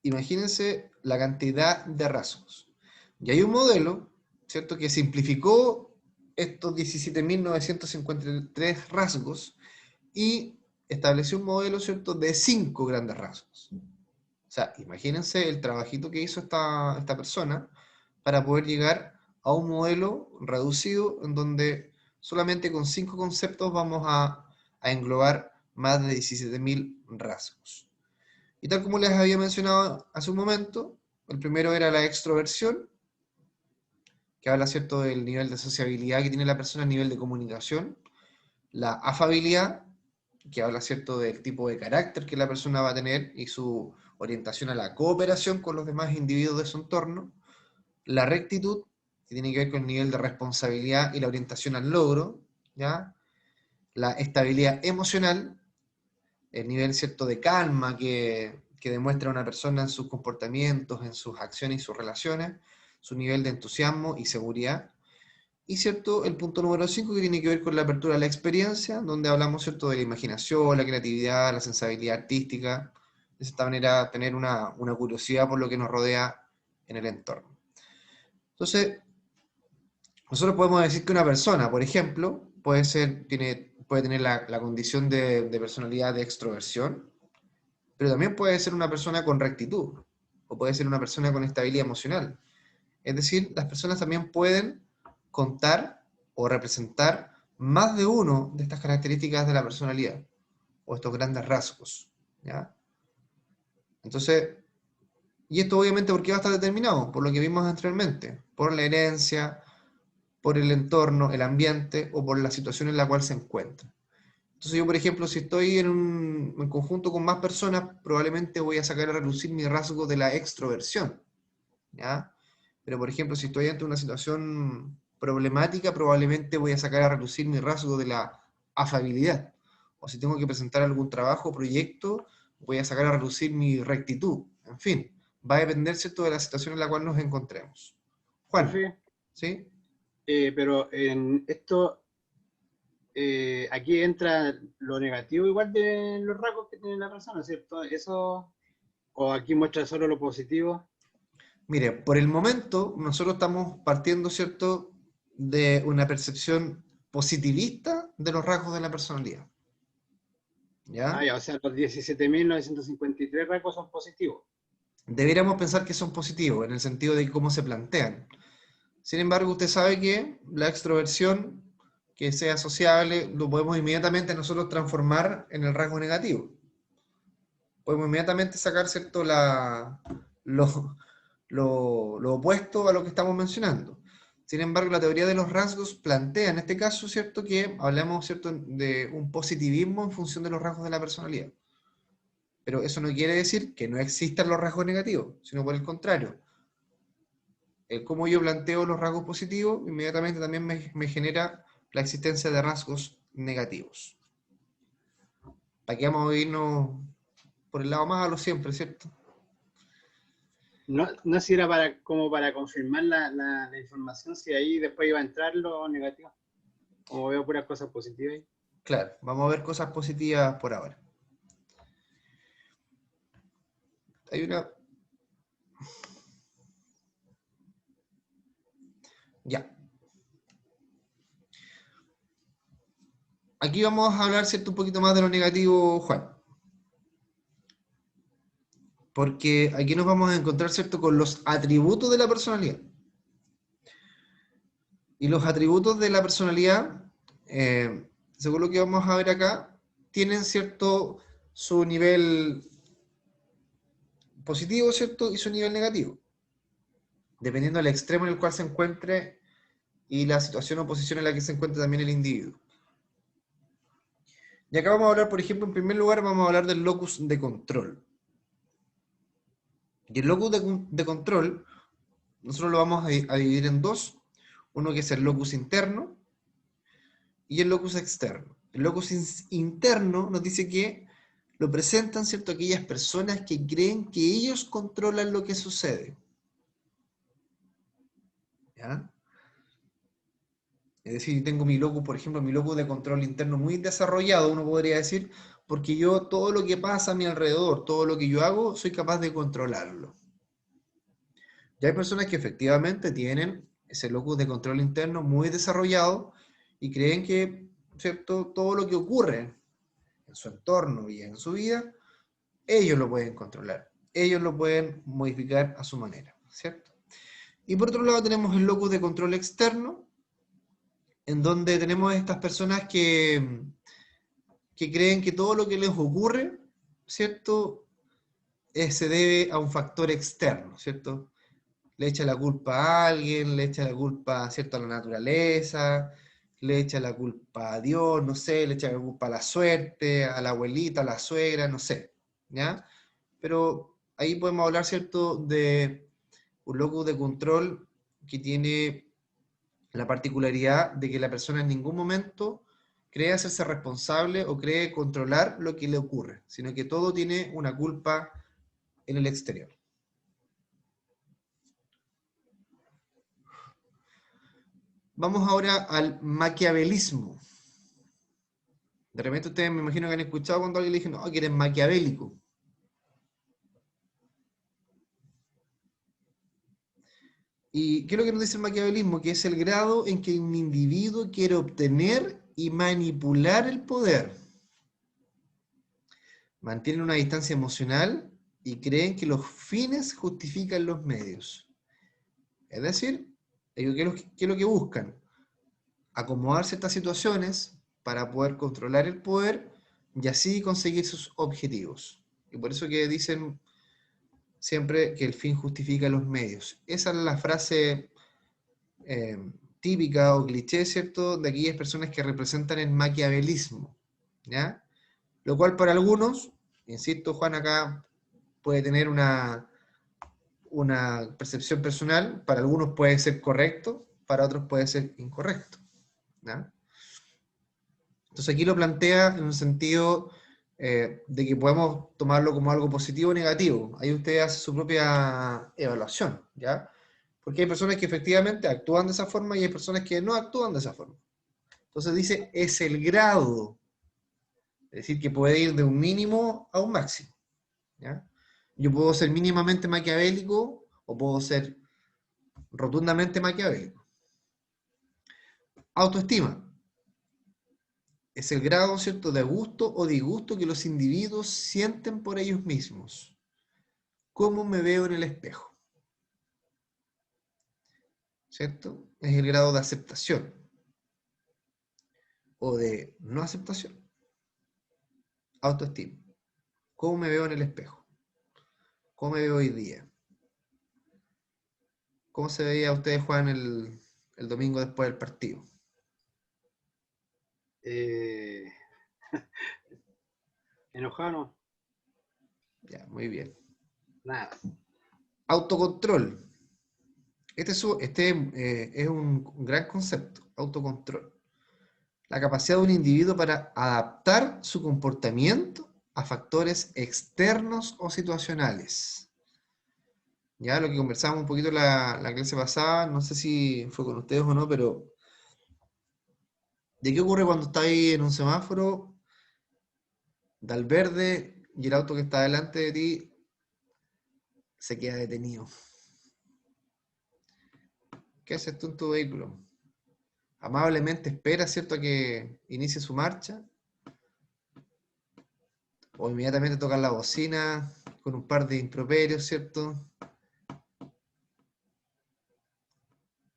Speaker 1: Imagínense la cantidad de rasgos. Y hay un modelo, ¿cierto?, que simplificó estos 17.953 rasgos y estableció un modelo, ¿cierto?, de 5 grandes rasgos. O sea, imagínense el trabajito que hizo esta persona para poder llegar a un modelo reducido en donde solamente con 5 conceptos vamos a englobar más de 17.000 rasgos. Y tal como les había mencionado hace un momento, el primero era la extroversión, que habla, ¿cierto?, del nivel de sociabilidad que tiene la persona a nivel de comunicación. la afabilidad, que habla, ¿cierto?, del tipo de carácter que la persona va a tener y su orientación a la cooperación con los demás individuos de su entorno. La rectitud, que tiene que ver con el nivel de responsabilidad y la orientación al logro, ¿ya? La estabilidad emocional, el nivel, ¿cierto?, de calma que demuestra una persona en sus comportamientos, en sus acciones y sus relaciones, su nivel de entusiasmo y seguridad. Y, ¿cierto?, el punto número 5 que tiene que ver con la apertura a la experiencia, donde hablamos, ¿cierto?, de la imaginación, la creatividad, la sensibilidad artística, de esta manera tener una curiosidad por lo que nos rodea en el entorno. Entonces, nosotros podemos decir que una persona, por ejemplo, puede tener la condición de personalidad de extroversión, pero también puede ser una persona con rectitud, o puede ser una persona con estabilidad emocional. Es decir, las personas también pueden contar o representar más de uno de estas características de la personalidad, o estos grandes rasgos, ¿ya? Entonces, y esto obviamente ¿por qué va a estar determinado? Por lo que vimos anteriormente, por la herencia, por el entorno, el ambiente, o por la situación en la cual se encuentra. Entonces yo, por ejemplo, si estoy en conjunto con más personas, probablemente voy a sacar a relucir mi rasgo de la extroversión, ¿ya? Pero, por ejemplo, si estoy ante una situación problemática, probablemente voy a sacar a relucir mi rasgo de la afabilidad. O si tengo que presentar algún trabajo o proyecto, voy a sacar a relucir mi rectitud. En fin, va a depender, ¿cierto?, de la situación en la cual nos encontremos. Juan,
Speaker 2: Profe,
Speaker 1: ¿sí?
Speaker 2: pero en esto, aquí entra lo negativo igual de los rasgos que tiene la persona, ¿cierto? Eso, o aquí muestra solo lo positivo.
Speaker 1: Mire, por el momento nosotros estamos partiendo, ¿cierto?, de una percepción positivista de los rasgos de la personalidad,
Speaker 2: Ah,
Speaker 1: ¿ya?
Speaker 2: ya, o sea, los 17.953 rasgos son positivos.
Speaker 1: Deberíamos pensar que son positivos en el sentido de cómo se plantean. Sin embargo, usted sabe que la extroversión, que sea sociable, lo podemos inmediatamente nosotros transformar en el rasgo negativo. Podemos inmediatamente sacar, ¿cierto?, lo, lo opuesto a lo que estamos mencionando. Sin embargo, la teoría de los rasgos plantea en este caso, ¿cierto?, que hablamos, ¿cierto?, de un positivismo en función de los rasgos de la personalidad. Pero eso no quiere decir que no existan los rasgos negativos, sino por el contrario. El cómo yo planteo los rasgos positivos, inmediatamente también me genera la existencia de rasgos negativos. ¿Para qué vamos a irnos por el lado malo siempre, cierto?
Speaker 2: No, no si era para, como para confirmar la información, si ahí después iba a entrar lo negativo. Como veo puras cosas positivas ahí.
Speaker 1: Claro, vamos a ver cosas positivas por ahora. Hay una... Ya. Aquí vamos a hablar, ¿cierto?, un poquito más de lo negativo, Juan. Porque aquí nos vamos a encontrar, ¿cierto?, con los atributos de la personalidad. Y los atributos de la personalidad, según lo que vamos a ver acá, tienen, ¿cierto?, su nivel positivo, ¿cierto?, y su nivel negativo, dependiendo del extremo en el cual se encuentre y la situación o posición en la que se encuentre también el individuo. Y acá vamos a hablar, por ejemplo, en primer lugar, vamos a hablar del locus de control. Y el locus de control, nosotros lo vamos a dividir en dos. Uno que es el locus interno y el locus externo. El locus interno nos dice que lo presentan, ¿cierto?, aquellas personas que creen que ellos controlan lo que sucede. ¿Ya? Es decir, tengo mi locus, por ejemplo, mi locus de control interno muy desarrollado, uno podría decir, porque yo todo lo que pasa a mi alrededor, todo lo que yo hago, soy capaz de controlarlo. Y hay personas que efectivamente tienen ese locus de control interno muy desarrollado y creen que, ¿cierto?, todo lo que ocurre en su entorno y en su vida, ellos lo pueden controlar, ellos lo pueden modificar a su manera, ¿cierto? Y por otro lado tenemos el locus de control externo, en donde tenemos estas personas que creen que todo lo que les ocurre, ¿cierto?, se debe a un factor externo, ¿cierto? Le echa la culpa a alguien, le echa la culpa, ¿cierto?, a la naturaleza, le echa la culpa a Dios, no sé, le echa la culpa a la suerte, a la abuelita, a la suegra, no sé, ¿ya? Pero ahí podemos hablar, ¿cierto?, de un locus de control que tiene la particularidad de que la persona en ningún momento cree hacerse responsable o cree controlar lo que le ocurre, sino que todo tiene una culpa en el exterior. Vamos ahora al maquiavelismo. De repente ustedes me imagino que han escuchado cuando alguien le dice, no, que eres maquiavélico. ¿Y qué es lo que nos dice el maquiavelismo? Que es el grado en que un individuo quiere obtener y manipular el poder. Mantienen una distancia emocional y creen que los fines justifican los medios. Es decir, ellos, ¿qué es lo que buscan? Acomodar ciertas situaciones para poder controlar el poder y así conseguir sus objetivos. Y por eso que dicen siempre que el fin justifica los medios. Esa es la frase típica o cliché, ¿cierto?, de aquellas personas que representan el maquiavelismo, ¿ya? Lo cual para algunos, insisto, Juan, acá puede tener una percepción personal, para algunos puede ser correcto, para otros puede ser incorrecto, ¿ya? Entonces aquí lo plantea en un sentido de que podemos tomarlo como algo positivo o negativo. Ahí usted hace su propia evaluación, ¿ya? Porque hay personas que efectivamente actúan de esa forma y hay personas que no actúan de esa forma. Entonces dice, es el grado, es decir, que puede ir de un mínimo a un máximo, ¿ya? Yo puedo ser mínimamente maquiavélico o puedo ser rotundamente maquiavélico. Autoestima. Es el grado, ¿cierto?, de gusto o disgusto que los individuos sienten por ellos mismos. ¿Cómo me veo en el espejo? ¿Cierto? Es el grado de aceptación o de no aceptación. Autoestima. ¿Cómo me veo en el espejo? ¿Cómo me veo hoy día? ¿Cómo se veía usted, Juan, el domingo después del partido?
Speaker 2: Eh, enojado, no,
Speaker 1: Ya, muy bien.
Speaker 2: nada.
Speaker 1: Autocontrol. Es un gran concepto, autocontrol. La capacidad de un individuo para adaptar su comportamiento a factores externos o situacionales. Ya lo que conversábamos un poquito la clase pasada, no sé si fue con ustedes o no, pero ¿de qué ocurre cuando está ahí en un semáforo, da el verde y el auto que está delante de ti se queda detenido? ¿Qué haces tú en tu vehículo? Amablemente espera, ¿cierto?, a que inicie su marcha, o inmediatamente tocar la bocina con un par de improperios, ¿cierto?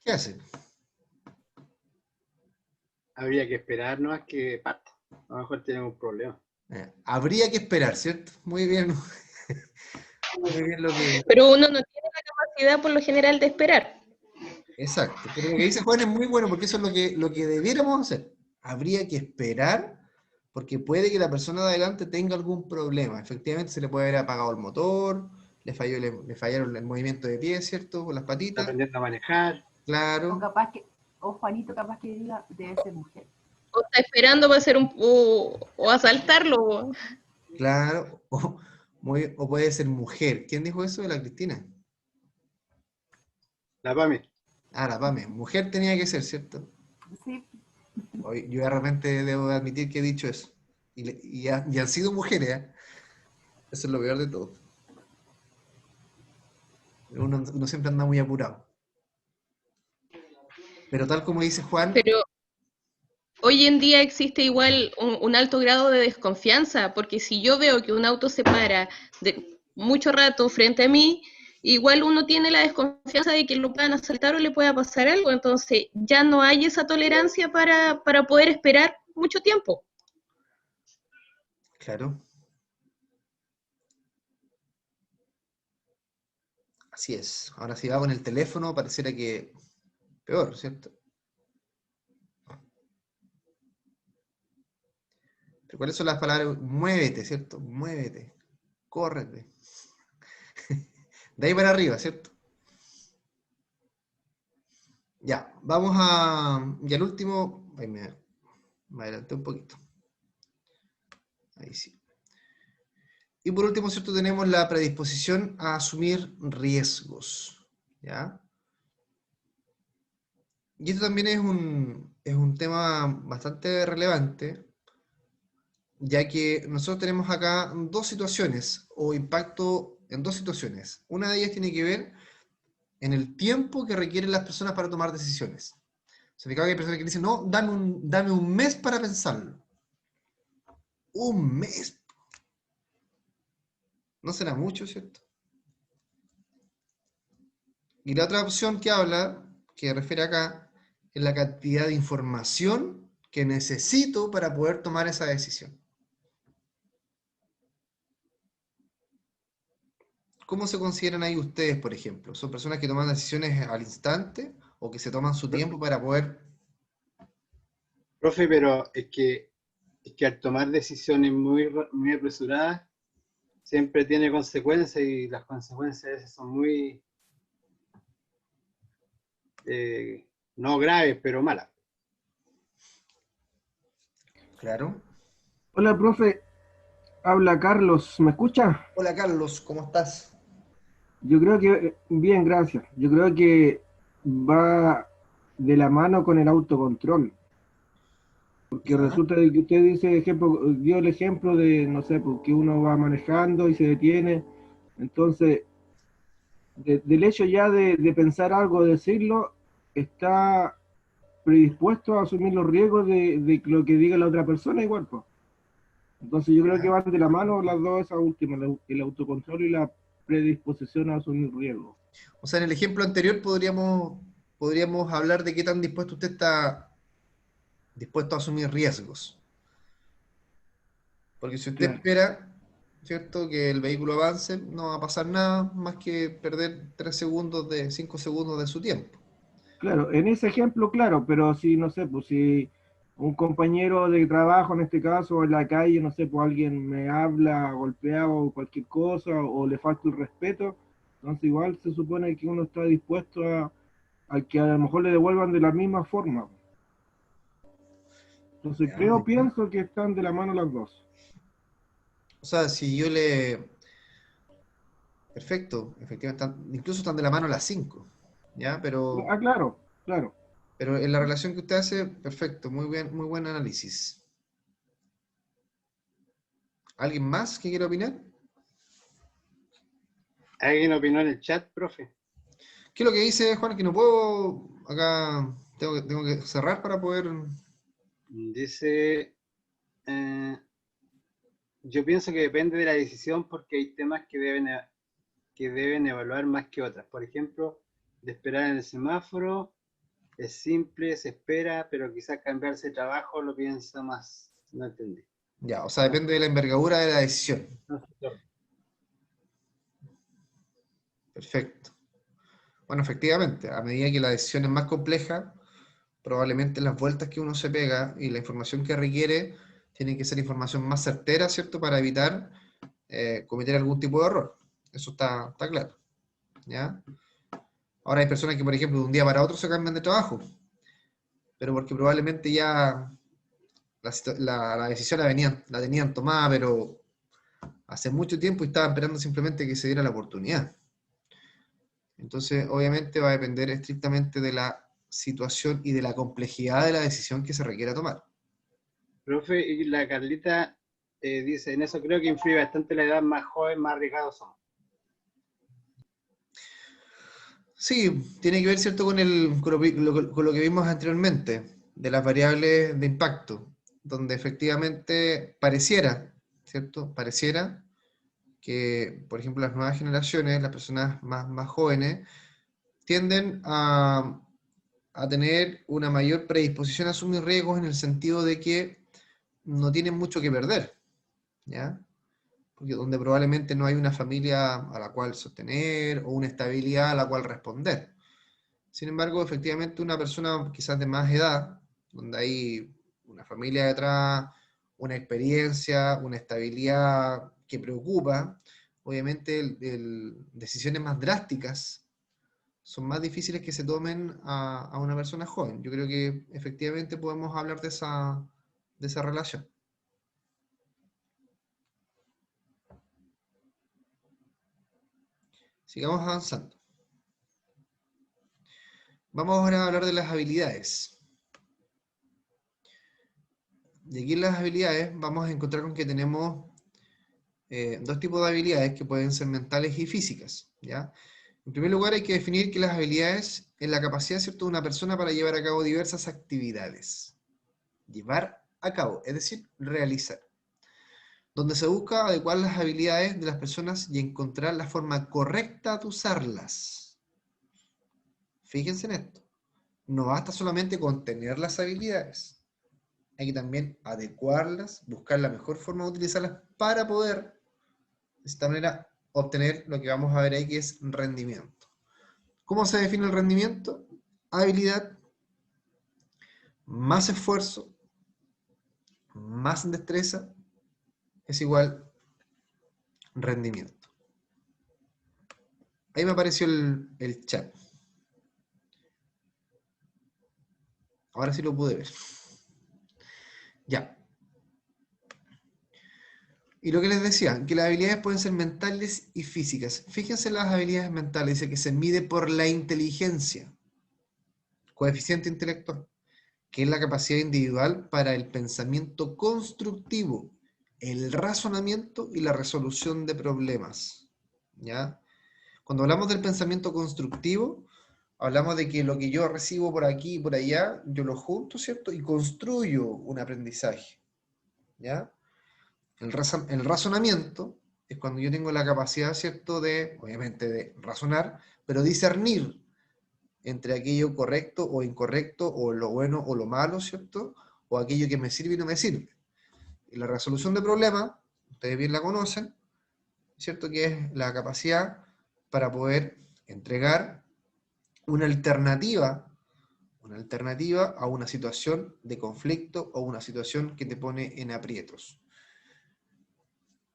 Speaker 1: ¿Qué hace?
Speaker 2: Habría que esperar nomás que parta. A lo mejor tenemos un problema.
Speaker 1: Habría que esperar, ¿cierto? Muy bien, muy bien lo que...
Speaker 3: Pero uno no tiene la capacidad por lo general de esperar.
Speaker 1: Exacto, pero lo que dice Juan es muy bueno porque eso es lo que debiéramos hacer. Habría que esperar porque puede que la persona de adelante tenga algún problema. Efectivamente se le puede haber apagado el motor, le fallaron el movimiento de pie, ¿cierto? Con las
Speaker 2: Está
Speaker 1: patitas,
Speaker 2: aprendiendo a manejar.
Speaker 4: O
Speaker 1: claro,
Speaker 4: capaz que, o Juanito capaz que diga, debe ser mujer.
Speaker 3: O está esperando para hacer o asaltarlo.
Speaker 1: claro. O puede ser mujer. ¿Quién dijo eso? La Cristina.
Speaker 2: La PAMI.
Speaker 1: Ah, la Pame. Mujer tenía que ser, ¿cierto?
Speaker 4: Sí,
Speaker 1: Hoy, yo de repente debo admitir que he dicho eso. Y han sido mujeres, ¿eh? Eso es lo peor de todo. Uno siempre anda muy apurado. Pero tal como dice Juan,
Speaker 3: Pero hoy en día existe igual un alto grado de desconfianza, porque si yo veo que un auto se para de mucho rato frente a mí, igual uno tiene la desconfianza de que lo puedan asaltar o le pueda pasar algo, entonces ya no hay esa tolerancia para poder esperar mucho tiempo.
Speaker 1: claro, así es. Ahora si va con el teléfono, pareciera que peor, ¿cierto? ¿Cuáles son las palabras? Muévete, ¿cierto? Muévete, córrete. De ahí para arriba, ¿cierto? Ya, vamos a... Y al último... Ahí me adelanté un poquito. Ahí sí. Y por último, ¿cierto? Tenemos la predisposición a asumir riesgos. ¿Ya? Y esto también es un tema bastante relevante, ya que nosotros tenemos acá dos situaciones, o impacto en dos situaciones. Una de ellas tiene que ver en el tiempo que requieren las personas para tomar decisiones. Se fija que hay personas que dicen, no, dame un mes para pensarlo. Un mes. No será mucho, ¿cierto? Y la otra opción que habla, que refiere acá, es la cantidad de información que necesito para poder tomar esa decisión. ¿Cómo se consideran ahí ustedes, por ejemplo? ¿Son personas que toman decisiones al instante o que se toman su tiempo para poder...
Speaker 2: Profe, pero es que al tomar decisiones muy apresuradas, siempre tiene consecuencias y las consecuencias a veces son muy, no graves, pero malas.
Speaker 1: Claro.
Speaker 5: Hola, profe. Habla Carlos. ¿Me escucha?
Speaker 1: Hola Carlos, ¿cómo estás?
Speaker 5: Yo creo que, bien, gracias. Yo creo que va de la mano con el autocontrol. Porque
Speaker 1: Ya.
Speaker 5: resulta de que usted dice, dio el ejemplo de, no sé, porque uno va manejando y se detiene. Entonces, del hecho ya de pensar algo, decirlo, está predispuesto a asumir los riesgos de lo que diga la otra persona igual, pues. Entonces yo creo que
Speaker 1: Ya.
Speaker 5: van de la mano las dos, esas últimas, el autocontrol y la predisposición a asumir riesgos.
Speaker 1: O sea, en el ejemplo anterior podríamos hablar de qué tan dispuesto usted está dispuesto a asumir riesgos. Porque si usted
Speaker 5: Claro,
Speaker 1: espera, ¿cierto?, que el vehículo avance, no va a pasar nada más que perder 3 segundos 5 segundos de su tiempo.
Speaker 5: claro, en ese ejemplo, claro, pero si, no sé, pues si un compañero de trabajo, en este caso, en la calle, no sé, pues alguien me habla, golpea o cualquier cosa, o le falta el respeto, entonces igual se supone que uno está dispuesto a que a lo mejor le devuelvan de la misma forma. Entonces
Speaker 1: Ya, muy
Speaker 5: creo,
Speaker 1: bien.
Speaker 5: pienso que están de la mano las dos.
Speaker 1: O sea, si yo le... Perfecto, efectivamente, incluso están de la mano las 5, ¿ya?
Speaker 5: Ah, claro, claro.
Speaker 1: Pero en la relación que usted hace, perfecto, muy bien, muy buen análisis. ¿Alguien más que quiera opinar?
Speaker 2: ¿Alguien opinó en el chat, profe?
Speaker 1: ¿Qué es lo que dice Juan? Que no puedo, acá tengo que cerrar para poder...
Speaker 2: Dice, yo pienso que depende de la decisión porque hay temas que deben evaluar más que otras. Por ejemplo, de esperar en el semáforo, es simple, se espera, pero quizás cambiarse de trabajo lo piensa más. No entendí.
Speaker 1: Ya, o sea,
Speaker 2: No,
Speaker 1: depende de la envergadura de la decisión.
Speaker 2: no sé.
Speaker 1: Perfecto. Bueno, efectivamente, a medida que la decisión es más compleja, probablemente las vueltas que uno se pega y la información que requiere tiene que ser información más certera, ¿cierto? Para evitar cometer algún tipo de error. Eso está claro, ¿ya? Ahora hay personas que, por ejemplo, de un día para otro se cambian de trabajo, pero porque probablemente ya la decisión la tenían tomada, pero hace mucho tiempo y estaban esperando simplemente que se diera la oportunidad. Entonces, obviamente va a depender estrictamente de la situación y de la complejidad de la decisión que se requiera tomar.
Speaker 2: Profe, y la Carlita dice, en eso creo que influye bastante la edad más joven, más arriesgados somos.
Speaker 1: Sí, tiene que ver, ¿cierto?, con lo que vimos anteriormente, de las variables de impacto, donde efectivamente pareciera, ¿cierto? Pareciera que, por ejemplo, las nuevas generaciones, las personas más jóvenes, tienden a tener una mayor predisposición a asumir riesgos en el sentido de que no tienen mucho que perder, ¿ya? Porque donde probablemente no hay una familia a la cual sostener o una estabilidad a la cual responder. Sin embargo, efectivamente, una persona quizás de más edad, donde hay una familia detrás, una experiencia, una estabilidad que preocupa, obviamente decisiones más drásticas son más difíciles que se tomen a una persona joven. Yo creo que efectivamente podemos hablar de esa relación. Sigamos avanzando. Vamos ahora a hablar de las habilidades. Y aquí en las habilidades vamos a encontrar con que tenemos dos tipos de habilidades que pueden ser mentales y físicas, ¿ya? En primer lugar, hay que definir que las habilidades es la capacidad, ¿cierto?, de una persona para llevar a cabo diversas actividades. Llevar a cabo, es decir, realizar. Donde se busca adecuar las habilidades de las personas y encontrar la forma correcta de usarlas. Fíjense en esto. No basta solamente con tener las habilidades. Hay que también adecuarlas, buscar la mejor forma de utilizarlas para poder, de esta manera, obtener lo que vamos a ver ahí, que es rendimiento. ¿Cómo se define el rendimiento? Habilidad más esfuerzo más destreza es igual rendimiento. Ahí me apareció el chat. Ahora sí lo pude ver. Ya. Y lo que les decía, que las habilidades pueden ser mentales y físicas. Fíjense en las habilidades mentales, dice que se mide por la inteligencia, coeficiente intelectual, que es la capacidad individual para el pensamiento constructivo, el razonamiento y la resolución de problemas. ¿Ya? Cuando hablamos del pensamiento constructivo, hablamos de que lo que yo recibo por aquí y por allá, yo lo junto, ¿cierto? Y construyo un aprendizaje. ¿Ya? El razonamiento es cuando yo tengo la capacidad, ¿cierto?, de, obviamente, de razonar, pero discernir entre aquello correcto o incorrecto, o lo bueno o lo malo, ¿cierto? O aquello que me sirve y no me sirve. Y la resolución de problemas, ustedes bien la conocen, ¿cierto?, que es la capacidad para poder entregar una alternativa a una situación de conflicto o una situación que te pone en aprietos.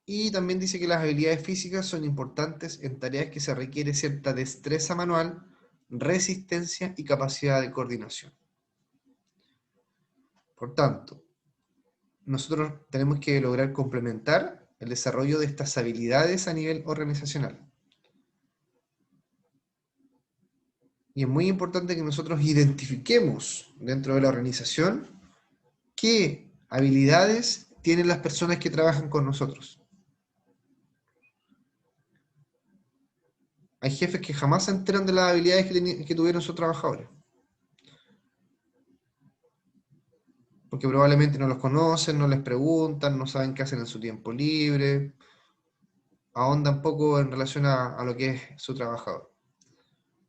Speaker 1: Y también dice que las habilidades físicas son importantes en tareas que se requiere cierta destreza manual, resistencia y capacidad de coordinación. Por tanto, nosotros tenemos que lograr complementar el desarrollo de estas habilidades a nivel organizacional. Y es muy importante que nosotros identifiquemos dentro de la organización qué habilidades tienen las personas que trabajan con nosotros. Hay jefes que jamás se enteran de las habilidades que tuvieron sus trabajadores. Porque probablemente no los conocen, no les preguntan, no saben qué hacen en su tiempo libre, ahondan poco en relación a lo que es su trabajador.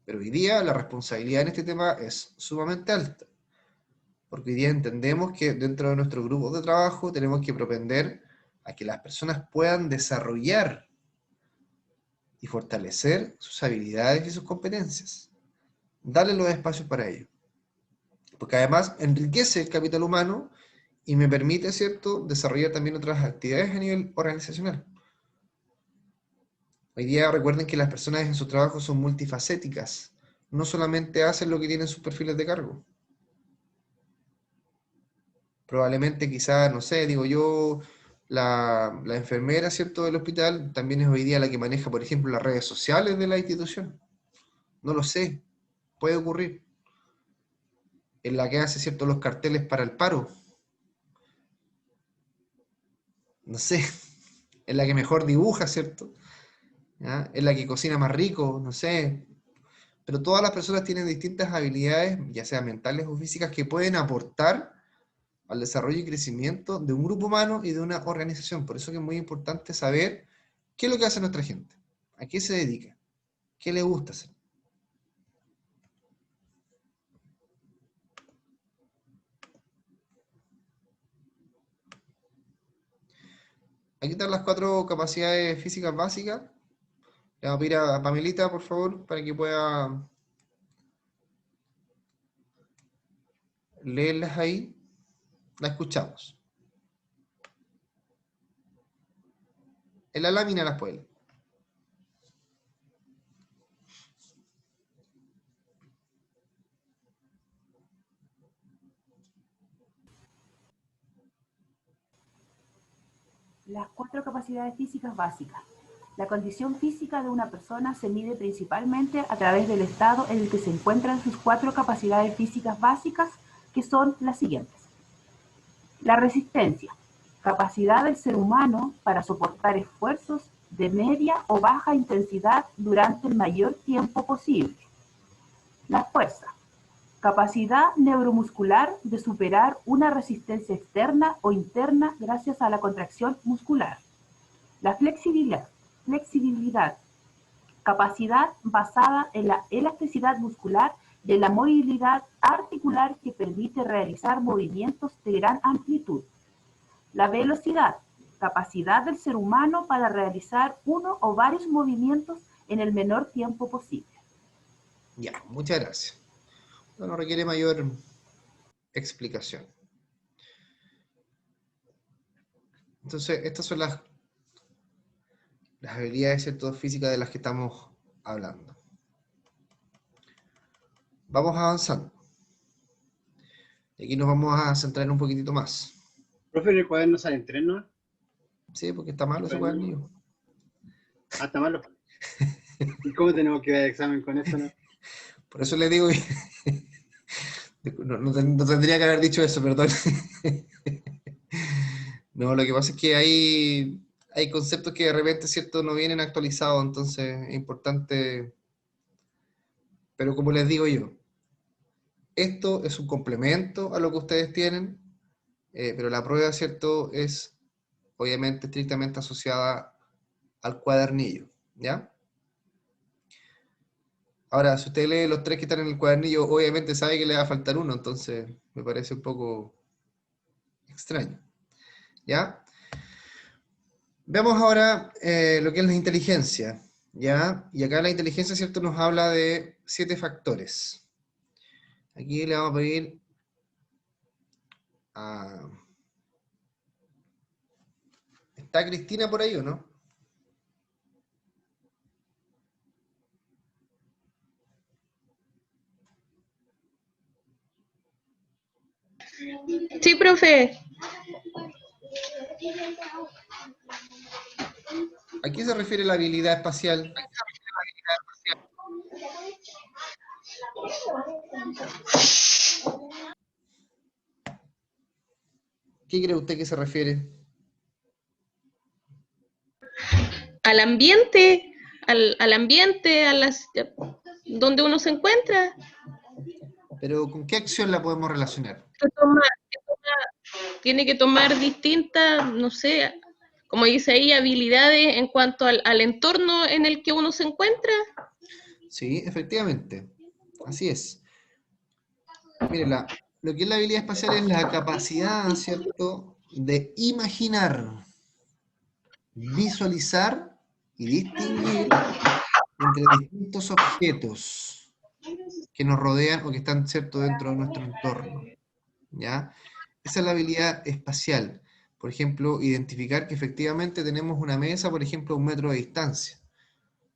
Speaker 1: Pero hoy día la responsabilidad en este tema es sumamente alta. Porque hoy día entendemos que dentro de nuestro grupo de trabajo tenemos que propender a que las personas puedan desarrollar y fortalecer sus habilidades y sus competencias. Darle los espacios para ello. Porque además enriquece el capital humano y me permite, ¿cierto?, desarrollar también otras actividades a nivel organizacional. Hoy día recuerden que las personas en su trabajo son multifacéticas. No solamente hacen lo que tienen sus perfiles de cargo. Probablemente quizás, no sé, digo yo, la enfermera, ¿cierto?, del hospital también es hoy día la que maneja, por ejemplo, las redes sociales de la institución. No lo sé, puede ocurrir. Es la que hace, ¿cierto?, los carteles para el paro. No sé, es la que mejor dibuja, ¿cierto? ¿Ya? Es la que cocina más rico, no sé. Pero todas las personas tienen distintas habilidades, ya sean mentales o físicas, que pueden aportar al desarrollo y crecimiento de un grupo humano y de una organización. Por eso que es muy importante saber qué es lo que hace nuestra gente, a qué se dedica, qué le gusta hacer. Aquí están las 4 capacidades físicas básicas. Le vamos a pedir a Pamelita, por favor, para que pueda leerlas ahí. La escuchamos. En la lámina las puede leer.
Speaker 4: Las 4 capacidades físicas básicas. La condición física de una persona se mide principalmente a través del estado en el que se encuentran sus 4 capacidades físicas básicas, que son las siguientes. La resistencia, capacidad del ser humano para soportar esfuerzos de media o baja intensidad durante el mayor tiempo posible. La fuerza, capacidad neuromuscular de superar una resistencia externa o interna gracias a la contracción muscular. La flexibilidad, capacidad basada en la elasticidad muscular y en la movilidad articular que permite realizar movimientos de gran amplitud. La velocidad, capacidad del ser humano para realizar uno o varios movimientos en el menor tiempo posible.
Speaker 1: Ya, muchas gracias. No requiere mayor explicación. Entonces, estas son las habilidades, ¿cierto?, físicas de las que estamos hablando. Vamos avanzando. Y aquí nos vamos a centrar un poquitito más.
Speaker 2: Profe, en el cuaderno salen 3, ¿no?
Speaker 1: Sí, porque está malo ese cuadernillo.
Speaker 2: Ah, está malo. ¿Y cómo tenemos que ver el examen con esto, no?
Speaker 1: Por eso le digo, no tendría que haber dicho eso, perdón. No, lo que pasa es que hay conceptos que de repente, ¿cierto?, no vienen actualizados, entonces es importante. Pero como les digo yo, esto es un complemento a lo que ustedes tienen, pero la prueba, ¿cierto?, es obviamente estrictamente asociada al cuadernillo, ¿ya? Ahora, si usted lee los 3 que están en el cuadernillo, obviamente sabe que le va a faltar uno, entonces me parece un poco extraño, ¿ya? Veamos ahora lo que es la inteligencia, ¿ya? Y acá la inteligencia, ¿cierto?, nos habla de 7 factores. Aquí le vamos a pedir a... ¿Está Cristina por ahí o no?
Speaker 3: Sí, profe.
Speaker 1: ¿A qué se refiere la habilidad espacial? ¿Qué cree usted que se refiere?
Speaker 3: Al ambiente, al ambiente, donde uno se encuentra.
Speaker 1: Pero ¿con qué acción la podemos relacionar?
Speaker 3: Tiene que tomar distintas, no sé, como dice ahí, habilidades en cuanto al entorno en el que uno se encuentra.
Speaker 1: Sí, efectivamente. Así es. Mire, lo que es la habilidad espacial es la capacidad, ¿cierto?, de imaginar, visualizar y distinguir entre distintos objetos que nos rodean o que están, ¿cierto?, dentro de nuestro entorno, ¿ya? Esa es la habilidad espacial. Por ejemplo, identificar que efectivamente tenemos una mesa, por ejemplo, a 1 metro de distancia.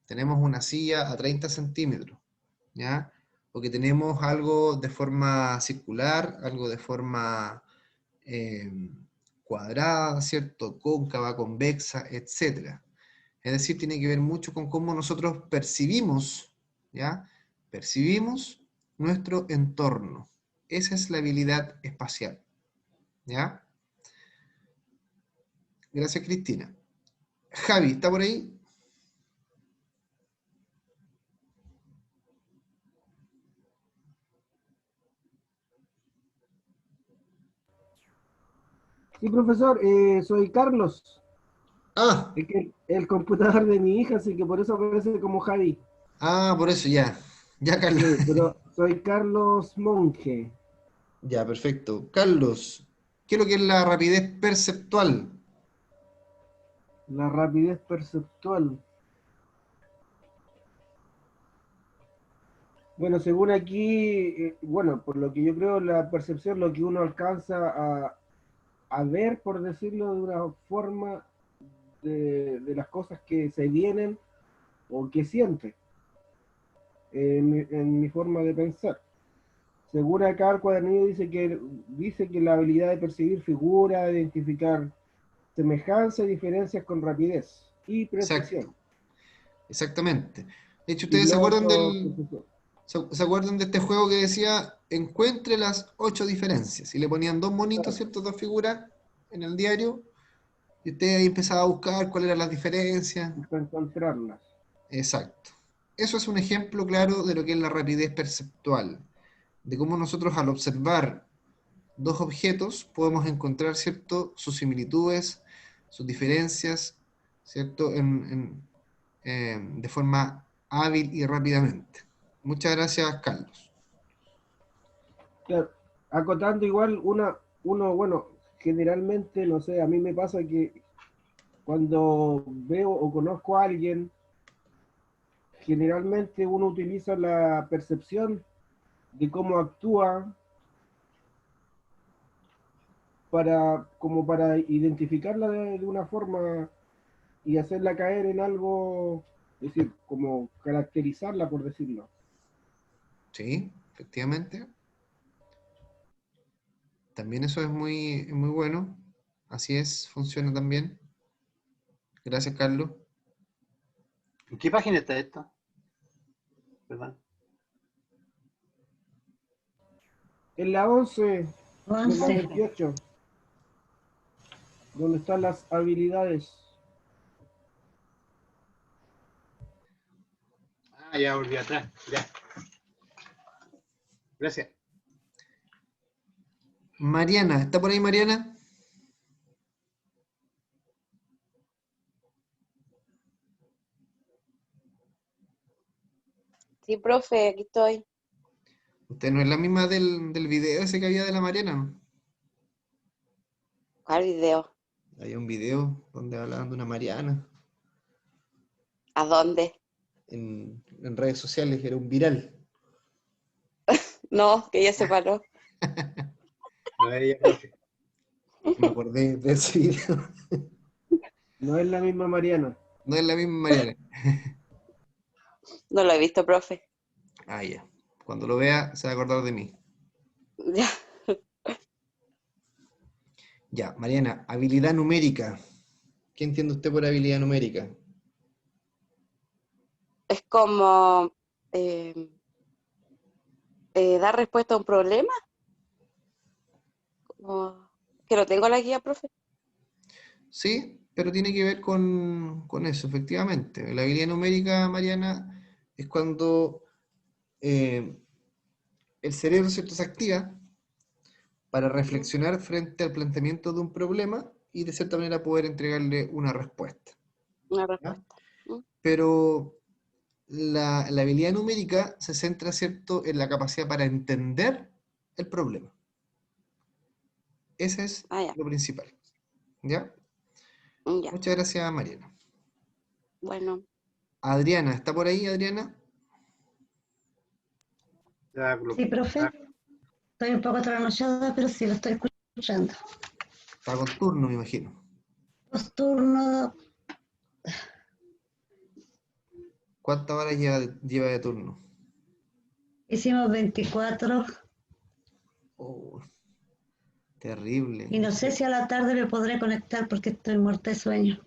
Speaker 1: Tenemos una silla a 30 centímetros, ¿ya? O que tenemos algo de forma circular, algo de forma cuadrada, ¿cierto?, cóncava, convexa, etc. Es decir, tiene que ver mucho con cómo nosotros percibimos, ¿ya? Percibimos nuestro entorno. Esa es la habilidad espacial, ¿ya? Gracias, Cristina. Javi, ¿está por ahí?
Speaker 5: Sí, profesor, soy Carlos.
Speaker 1: Ah,
Speaker 5: Es que el computador de mi hija, así que por eso aparece como Javi.
Speaker 1: por eso ya. Ya, Carlos.
Speaker 5: Sí, pero soy Carlos Monge.
Speaker 1: Ya, perfecto. Carlos, ¿qué es lo que es la rapidez perceptual?
Speaker 5: La rapidez perceptual. Bueno, según aquí, bueno, por lo que yo creo, la percepción, lo que uno alcanza a ver, por decirlo de una forma, de las cosas que se vienen o que siente, en mi forma de pensar. Según acá el cuadernillo dice que la habilidad de percibir figuras, de identificar semejanzas y diferencias con rapidez y precisión.
Speaker 1: Exacto, exactamente. De hecho,
Speaker 5: Y
Speaker 1: ¿ustedes se
Speaker 5: lo
Speaker 1: acuerdan
Speaker 5: otro,
Speaker 1: se acuerdan de este juego que decía encuentre las 8 diferencias? Y le ponían dos monitos,
Speaker 5: claro,
Speaker 1: ¿cierto? Dos figuras en el diario, y usted ahí empezaba a buscar cuáles eran las diferencias.
Speaker 5: para encontrarlas.
Speaker 1: Exacto. Eso es un ejemplo claro de lo que es la rapidez perceptual, de cómo nosotros al observar dos objetos podemos encontrar, ¿cierto?, sus similitudes, sus diferencias, ¿cierto?, de forma hábil y rápidamente. Muchas gracias, Carlos.
Speaker 5: Claro, acotando igual bueno, generalmente, no sé, a mí me pasa que cuando veo o conozco a alguien, generalmente uno utiliza la percepción de cómo actúa como para identificarla de una forma y hacerla caer en algo, es decir, como caracterizarla, por decirlo.
Speaker 1: Sí, efectivamente. También eso es muy bueno. Así es, funciona también. Gracias, Carlos.
Speaker 2: ¿En qué página está esto? ¿Verdad?
Speaker 5: En la 11, en la
Speaker 4: 11.
Speaker 5: 28, donde están las habilidades.
Speaker 2: Ah, ya volví atrás. Ya. Gracias.
Speaker 1: Mariana, ¿está por ahí Mariana?
Speaker 6: Sí, profe, aquí estoy.
Speaker 1: Usted no es la misma del video ese que había de la Mariana, ¿no?
Speaker 6: ¿Cuál video?
Speaker 1: Había un video donde hablaban de una Mariana
Speaker 6: ¿A dónde?
Speaker 1: en redes sociales, era un viral.
Speaker 6: No, que ya se paró.
Speaker 2: No, ella, profe.
Speaker 1: Me acordé de ese video.
Speaker 5: No es la misma Mariana.
Speaker 1: No es la misma Mariana.
Speaker 6: No lo he visto, profe.
Speaker 1: Ah, ya. Cuando lo vea, se va a acordar de mí.
Speaker 6: Ya.
Speaker 1: Ya, Mariana, habilidad numérica. ¿Qué entiende usted por habilidad numérica?
Speaker 6: Es como eh, dar respuesta a un problema. Que no tengo la guía, profe.
Speaker 1: Sí, pero tiene que ver con eso, efectivamente. La habilidad numérica, Mariana, es cuando eh, el cerebro, ¿cierto?, se activa para
Speaker 6: Mm,
Speaker 1: reflexionar frente al planteamiento de un problema y de cierta manera poder entregarle una respuesta.
Speaker 6: una
Speaker 1: ¿Ya?
Speaker 6: respuesta. Mm,
Speaker 1: Pero la habilidad numérica se centra, ¿cierto?, en la capacidad para entender el problema. Ese es
Speaker 6: Ah, ya.
Speaker 1: lo principal. ¿Ya?
Speaker 6: Ya.
Speaker 1: Muchas gracias, Mariana.
Speaker 6: Bueno.
Speaker 1: Adriana, ¿está por ahí, Adriana?
Speaker 2: Ya,
Speaker 7: Sí, profe,
Speaker 2: ah,
Speaker 7: estoy un poco trasnochada, pero sí lo estoy escuchando.
Speaker 1: Está con turno, me imagino.
Speaker 7: Los turnos,
Speaker 1: ¿Cuántas horas lleva de turno?
Speaker 7: hicimos 24
Speaker 1: Oh, terrible.
Speaker 7: y no sé si a la tarde me podré conectar porque estoy muerta de sueño.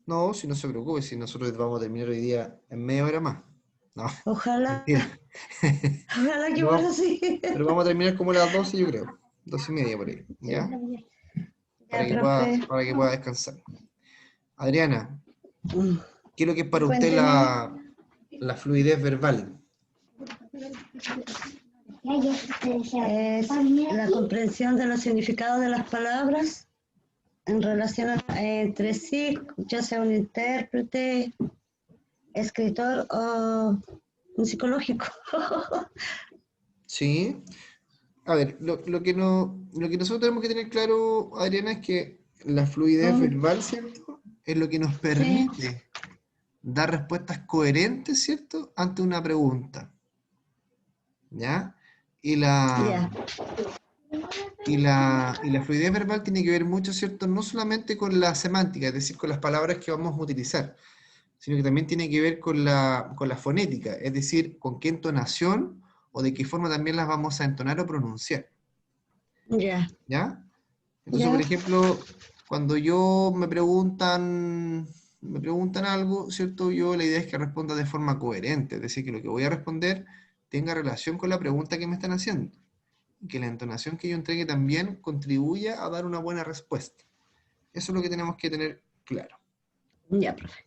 Speaker 1: No, si no se preocupe, si nosotros vamos a terminar hoy día en media hora más. No,
Speaker 7: Ojalá,
Speaker 1: mentira.
Speaker 7: ojalá que
Speaker 1: Pero
Speaker 7: fuera
Speaker 1: vamos,
Speaker 7: así.
Speaker 1: pero vamos a terminar como a las 12, yo creo. 12:30 por ahí,
Speaker 7: Sí,
Speaker 1: ¿ya?
Speaker 7: ya, profe.
Speaker 1: Para que pueda descansar. Adriana,
Speaker 7: Mm.
Speaker 1: ¿qué es lo que es para usted
Speaker 7: Cuénteme.
Speaker 1: la fluidez verbal?
Speaker 7: Es la comprensión de los significados de las palabras en relación entre sí, ya sea un intérprete, escritor o un psicológico.
Speaker 1: Sí. A ver, lo que nosotros tenemos que tener claro, Adriana, es que la fluidez
Speaker 7: Mm,
Speaker 1: verbal, ¿cierto?, es lo que nos
Speaker 7: sí,
Speaker 1: permite dar respuestas coherentes, ¿cierto?, ante una pregunta. ¿Ya? Y
Speaker 7: ya.
Speaker 1: Y la fluidez verbal tiene que ver mucho, ¿cierto? No solamente con la semántica, es decir, con las palabras que vamos a utilizar, sino que también tiene que ver con la fonética, es decir, con qué entonación o de qué forma también las vamos a entonar o pronunciar,
Speaker 7: Ya,
Speaker 1: ¿ya? Entonces,
Speaker 7: ya,
Speaker 1: por ejemplo, cuando yo me preguntan algo, ¿cierto? Yo la idea es que responda de forma coherente, es decir, que lo que voy a responder tenga relación con la pregunta que me están haciendo, y que la entonación que yo entregue también contribuya a dar una buena respuesta. Eso es lo que tenemos que tener claro.
Speaker 7: ya, profe.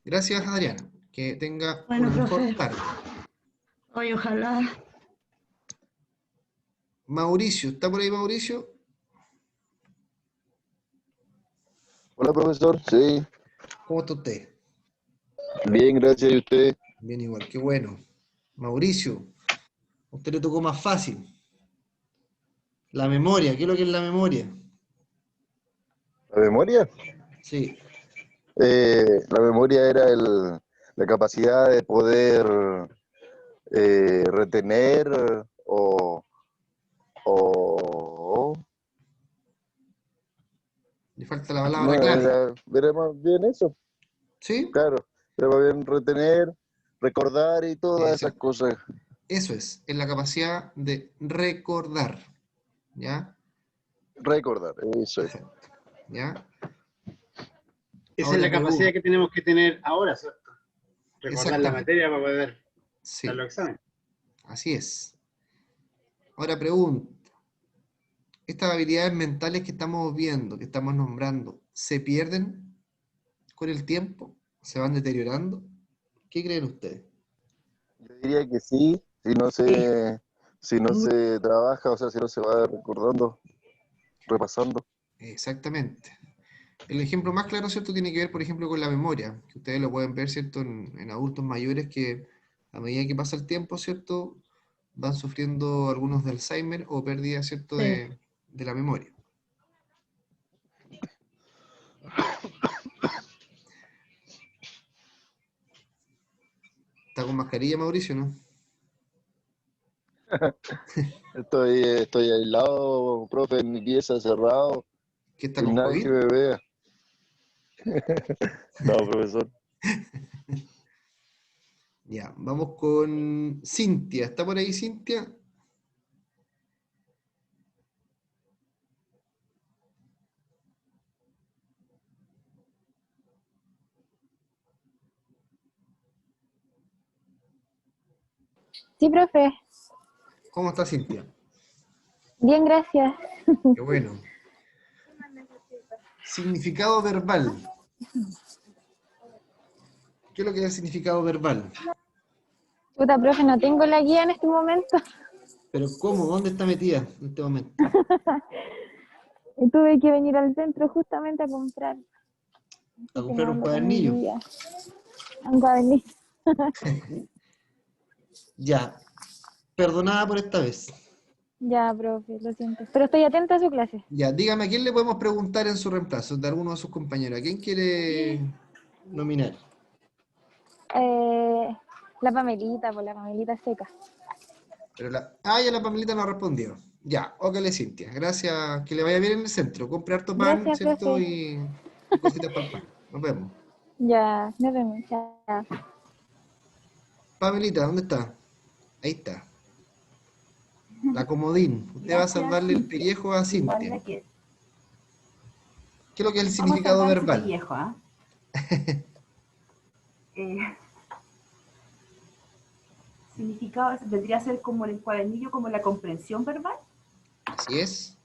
Speaker 1: Gracias, Adriana. Que tenga
Speaker 7: Bueno,
Speaker 1: una mejor
Speaker 7: profe,
Speaker 1: tarde.
Speaker 7: hoy ojalá.
Speaker 1: Mauricio, ¿está por ahí Mauricio?
Speaker 8: Hola, profesor. Sí,
Speaker 1: ¿Cómo está usted?
Speaker 8: bien, gracias. ¿Y usted?
Speaker 1: Bien igual, qué bueno. Mauricio, a usted le tocó más fácil. La memoria, ¿qué es lo que es la memoria?
Speaker 8: ¿La memoria?
Speaker 1: Sí,
Speaker 8: La memoria era la capacidad de poder retener o...
Speaker 1: le falta la
Speaker 8: No,
Speaker 1: palabra clave.
Speaker 8: era más bien eso,
Speaker 1: ¿Sí?
Speaker 8: claro. Era más bien retener, recordar y todas esas
Speaker 1: Exacto.
Speaker 8: cosas.
Speaker 1: Eso es la capacidad de recordar. ¿Ya?
Speaker 8: Recordar, eso es.
Speaker 1: Exacto. ¿Ya?
Speaker 2: Esa es
Speaker 1: Ahora
Speaker 2: la capacidad
Speaker 1: pregunto.
Speaker 2: que tenemos que tener ahora, ¿cierto? Recordar la
Speaker 1: Exactamente.
Speaker 2: materia para poder dar
Speaker 1: Sí,
Speaker 2: los exámenes.
Speaker 1: así es. Ahora pregunto. Estas habilidades mentales que estamos viendo, que estamos nombrando, ¿se pierden con el tiempo? ¿Se van deteriorando? ¿Qué creen ustedes?
Speaker 8: Yo diría que sí,
Speaker 7: Sí.
Speaker 8: si no se trabaja, o sea, si no se va recordando, repasando.
Speaker 1: Exactamente. El ejemplo más claro, ¿cierto? Tiene que ver, por ejemplo, con la memoria, que ustedes lo pueden ver, ¿cierto? En adultos mayores que a medida que pasa el tiempo, ¿cierto? Van sufriendo algunos de Alzheimer o pérdida, ¿cierto?
Speaker 7: Sí.
Speaker 1: De la memoria. ¿Está con mascarilla, Mauricio, no?
Speaker 8: Estoy aislado, profe, en mi pieza, cerrado,
Speaker 1: ¿Qué está
Speaker 8: sin
Speaker 1: con
Speaker 8: nadie que
Speaker 1: COVID?
Speaker 8: me vea. No, profesor.
Speaker 1: Ya, vamos con Cintia. ¿Está por ahí, Cintia?
Speaker 9: Sí, profe.
Speaker 1: ¿Cómo está Cintia?
Speaker 9: Bien, gracias.
Speaker 1: Qué bueno. Significado verbal. ¿Qué es lo que es el significado verbal?
Speaker 9: Puta, profe, no tengo la guía en este momento.
Speaker 1: Pero ¿cómo? ¿Dónde está metida en este momento?
Speaker 9: Y tuve que venir al centro justamente a comprar.
Speaker 1: A
Speaker 9: Así que
Speaker 1: comprar
Speaker 9: no
Speaker 1: un
Speaker 9: ando con mi
Speaker 1: cuadernillo.
Speaker 9: guía. Un cuadernillo.
Speaker 1: Ya. Perdonada por esta vez.
Speaker 9: Ya, profe, lo siento. Pero estoy atenta a su clase.
Speaker 1: Ya, dígame, ¿a quién le podemos preguntar en su reemplazo? De alguno de sus compañeros. ¿A quién quiere nominar?
Speaker 9: La Pamelita, pues la Pamelita seca.
Speaker 1: Pero ya la Pamelita no respondió. Ya, ócale, Cintia. Gracias. Que le vaya bien en el centro. Compre harto pan,
Speaker 9: Gracias,
Speaker 1: ¿cierto?
Speaker 9: profe.
Speaker 1: Y cositas para el pan. Nos vemos.
Speaker 9: Ya, nos vemos. Chao.
Speaker 1: Pamelita, ¿dónde está? Ahí está. La comodín. Usted va a
Speaker 4: Gracias,
Speaker 1: salvarle el
Speaker 4: Cintia.
Speaker 1: pellejo a
Speaker 4: Igual
Speaker 1: Cintia.
Speaker 4: la quiero.
Speaker 1: ¿Qué es lo que es el
Speaker 4: Vamos a
Speaker 1: significado
Speaker 4: salvar ese
Speaker 1: verbal?
Speaker 4: pellejo, ¿ah? Eh, significado vendría a ser como el cuadernillo, como la comprensión verbal,
Speaker 1: Así es.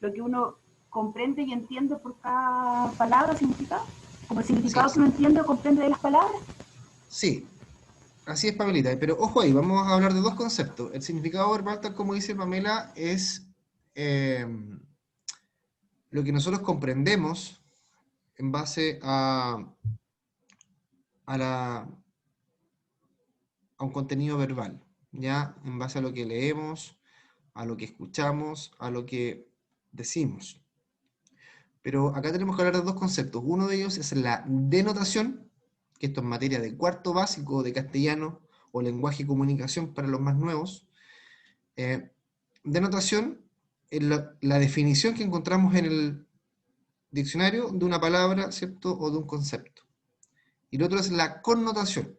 Speaker 4: lo que uno comprende y entiende por cada palabra, significado, como el
Speaker 1: Así
Speaker 4: significado que
Speaker 1: es.
Speaker 4: uno entiende o comprende de las palabras.
Speaker 1: Sí. Así es, Pamelita. Pero ojo ahí, vamos a hablar de dos conceptos. El significado verbal, tal como dice Pamela, es eh, lo que nosotros comprendemos en base a, la, a un contenido verbal, ¿ya? En base a lo que leemos, a lo que escuchamos, a lo que decimos. Pero acá tenemos que hablar de dos conceptos. Uno de ellos es la denotación, que esto es materia de cuarto básico de castellano o lenguaje y comunicación para los más nuevos. Denotación la definición que encontramos en el diccionario de una palabra, ¿cierto? O de un concepto. Y lo otro es la connotación.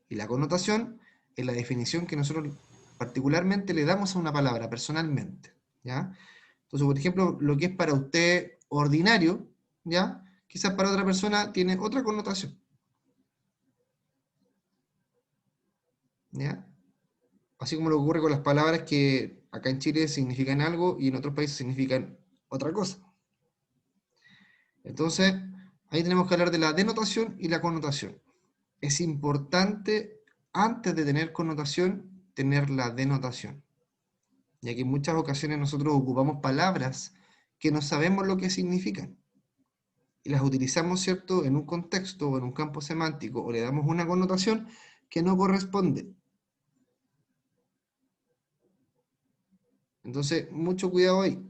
Speaker 1: Y la connotación es la definición que nosotros particularmente le damos a una palabra, personalmente, ¿ya? Entonces, por ejemplo, lo que es para usted ordinario, ¿ya? Quizás para otra persona tiene otra connotación, ¿ya? Así como lo ocurre con las palabras que acá en Chile significan algo y en otros países significan otra cosa. Entonces, ahí tenemos que hablar de la denotación y la connotación. Es importante, antes de tener connotación, tener la denotación. Ya que en muchas ocasiones nosotros ocupamos palabras que no sabemos lo que significan. Y las utilizamos, ¿cierto?, en un contexto o en un campo semántico, o le damos una connotación que no corresponde. Entonces, mucho cuidado ahí.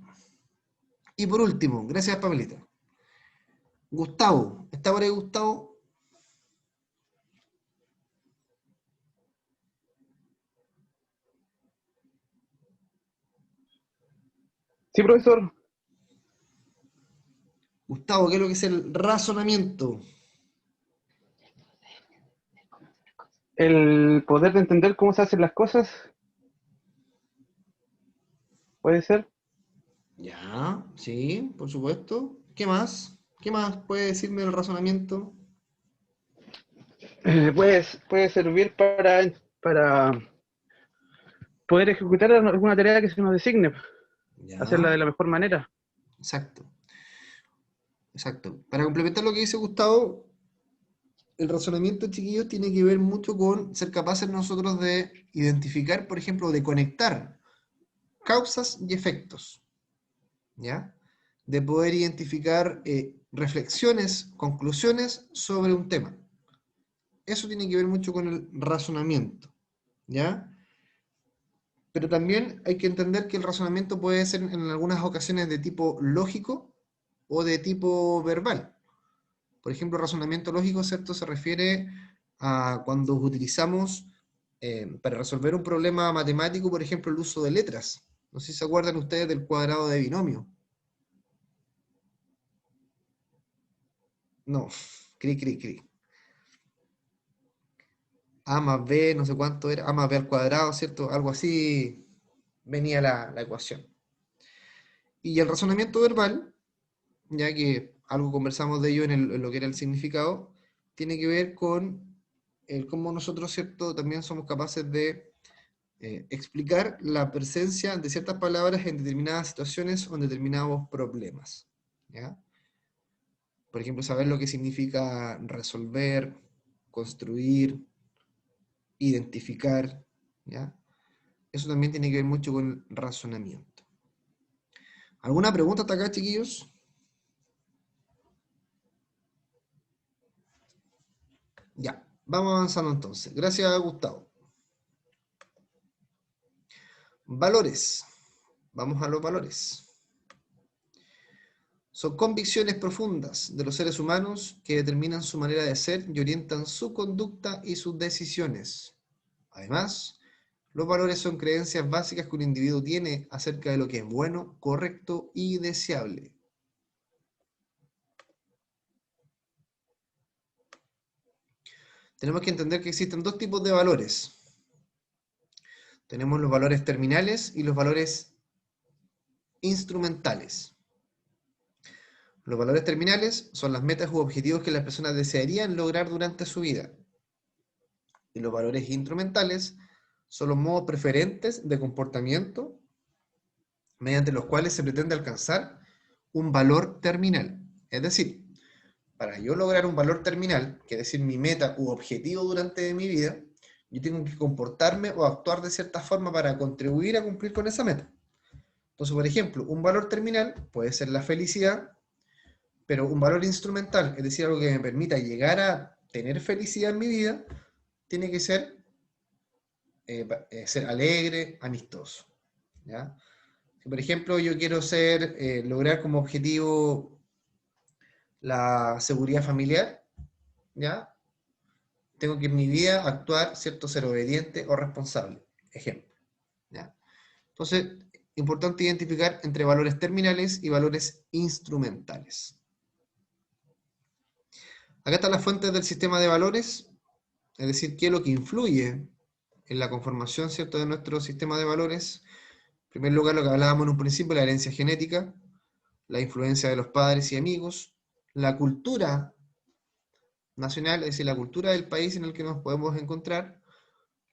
Speaker 1: Y por último, gracias Pamelita. Gustavo, ¿está por ahí Gustavo?
Speaker 10: Sí, profesor.
Speaker 1: Gustavo, ¿qué es lo que es el razonamiento?
Speaker 10: El poder de entender cómo se hacen las cosas. ¿Puede ser?
Speaker 1: Ya, sí, por supuesto. ¿Qué más? ¿Qué más puede decirme el razonamiento?
Speaker 10: Puede servir para poder ejecutar alguna tarea que se nos designe, hacerla
Speaker 1: Ya,
Speaker 10: de la mejor manera.
Speaker 1: exacto. Exacto. Para complementar lo que dice Gustavo, el razonamiento, chiquillos, tiene que ver mucho con ser capaces nosotros de identificar, por ejemplo, de conectar causas y efectos, ¿ya? De poder identificar reflexiones, conclusiones sobre un tema. Eso tiene que ver mucho con el razonamiento, ¿ya? Pero también hay que entender que el razonamiento puede ser en algunas ocasiones de tipo lógico o de tipo verbal. Por ejemplo, razonamiento lógico, ¿cierto? Se refiere a cuando utilizamos para resolver un problema matemático, por ejemplo, el uso de letras. No sé si se acuerdan ustedes del cuadrado de binomio. No, cri. A más B, no sé cuánto era, A más B al cuadrado, ¿cierto? Algo así venía la ecuación. Y el razonamiento verbal, ya que algo conversamos de ello en lo que era el significado, tiene que ver con el cómo nosotros, ¿cierto?, también somos capaces de explicar la presencia de ciertas palabras en determinadas situaciones o en determinados problemas, ¿ya? Por ejemplo, saber lo que significa resolver, construir, identificar, ¿ya? Eso también tiene que ver mucho con el razonamiento. ¿Alguna pregunta hasta acá, chiquillos? Ya, vamos avanzando entonces. Gracias, Gustavo. Valores. Vamos a los valores. Son convicciones profundas de los seres humanos que determinan su manera de ser y orientan su conducta y sus decisiones. Además, los valores son creencias básicas que un individuo tiene acerca de lo que es bueno, correcto y deseable. Tenemos que entender que existen dos tipos de valores. Tenemos los valores terminales y los valores instrumentales. Los valores terminales son las metas u objetivos que las personas desearían lograr durante su vida. Y los valores instrumentales son los modos preferentes de comportamiento mediante los cuales se pretende alcanzar un valor terminal. Es decir, para yo lograr un valor terminal, que es decir, mi meta u objetivo durante mi vida, yo tengo que comportarme o actuar de cierta forma para contribuir a cumplir con esa meta. Entonces, por ejemplo, un valor terminal puede ser la felicidad, pero un valor instrumental, es decir, algo que me permita llegar a tener felicidad en mi vida, tiene que ser ser alegre, amistoso, ¿ya? Si, por ejemplo, yo quiero lograr como objetivo la seguridad familiar, ¿ya? Tengo que en mi vida actuar, ¿cierto?, ser obediente o responsable, ejemplo, ¿ya? Entonces, importante identificar entre valores terminales y valores instrumentales. Acá están las fuentes del sistema de valores, es decir, qué es lo que influye en la conformación, ¿cierto?, de nuestro sistema de valores. En primer lugar, lo que hablábamos en un principio, la herencia genética, la influencia de los padres y amigos, la cultura nacional, es decir, la cultura del país en el que nos podemos encontrar,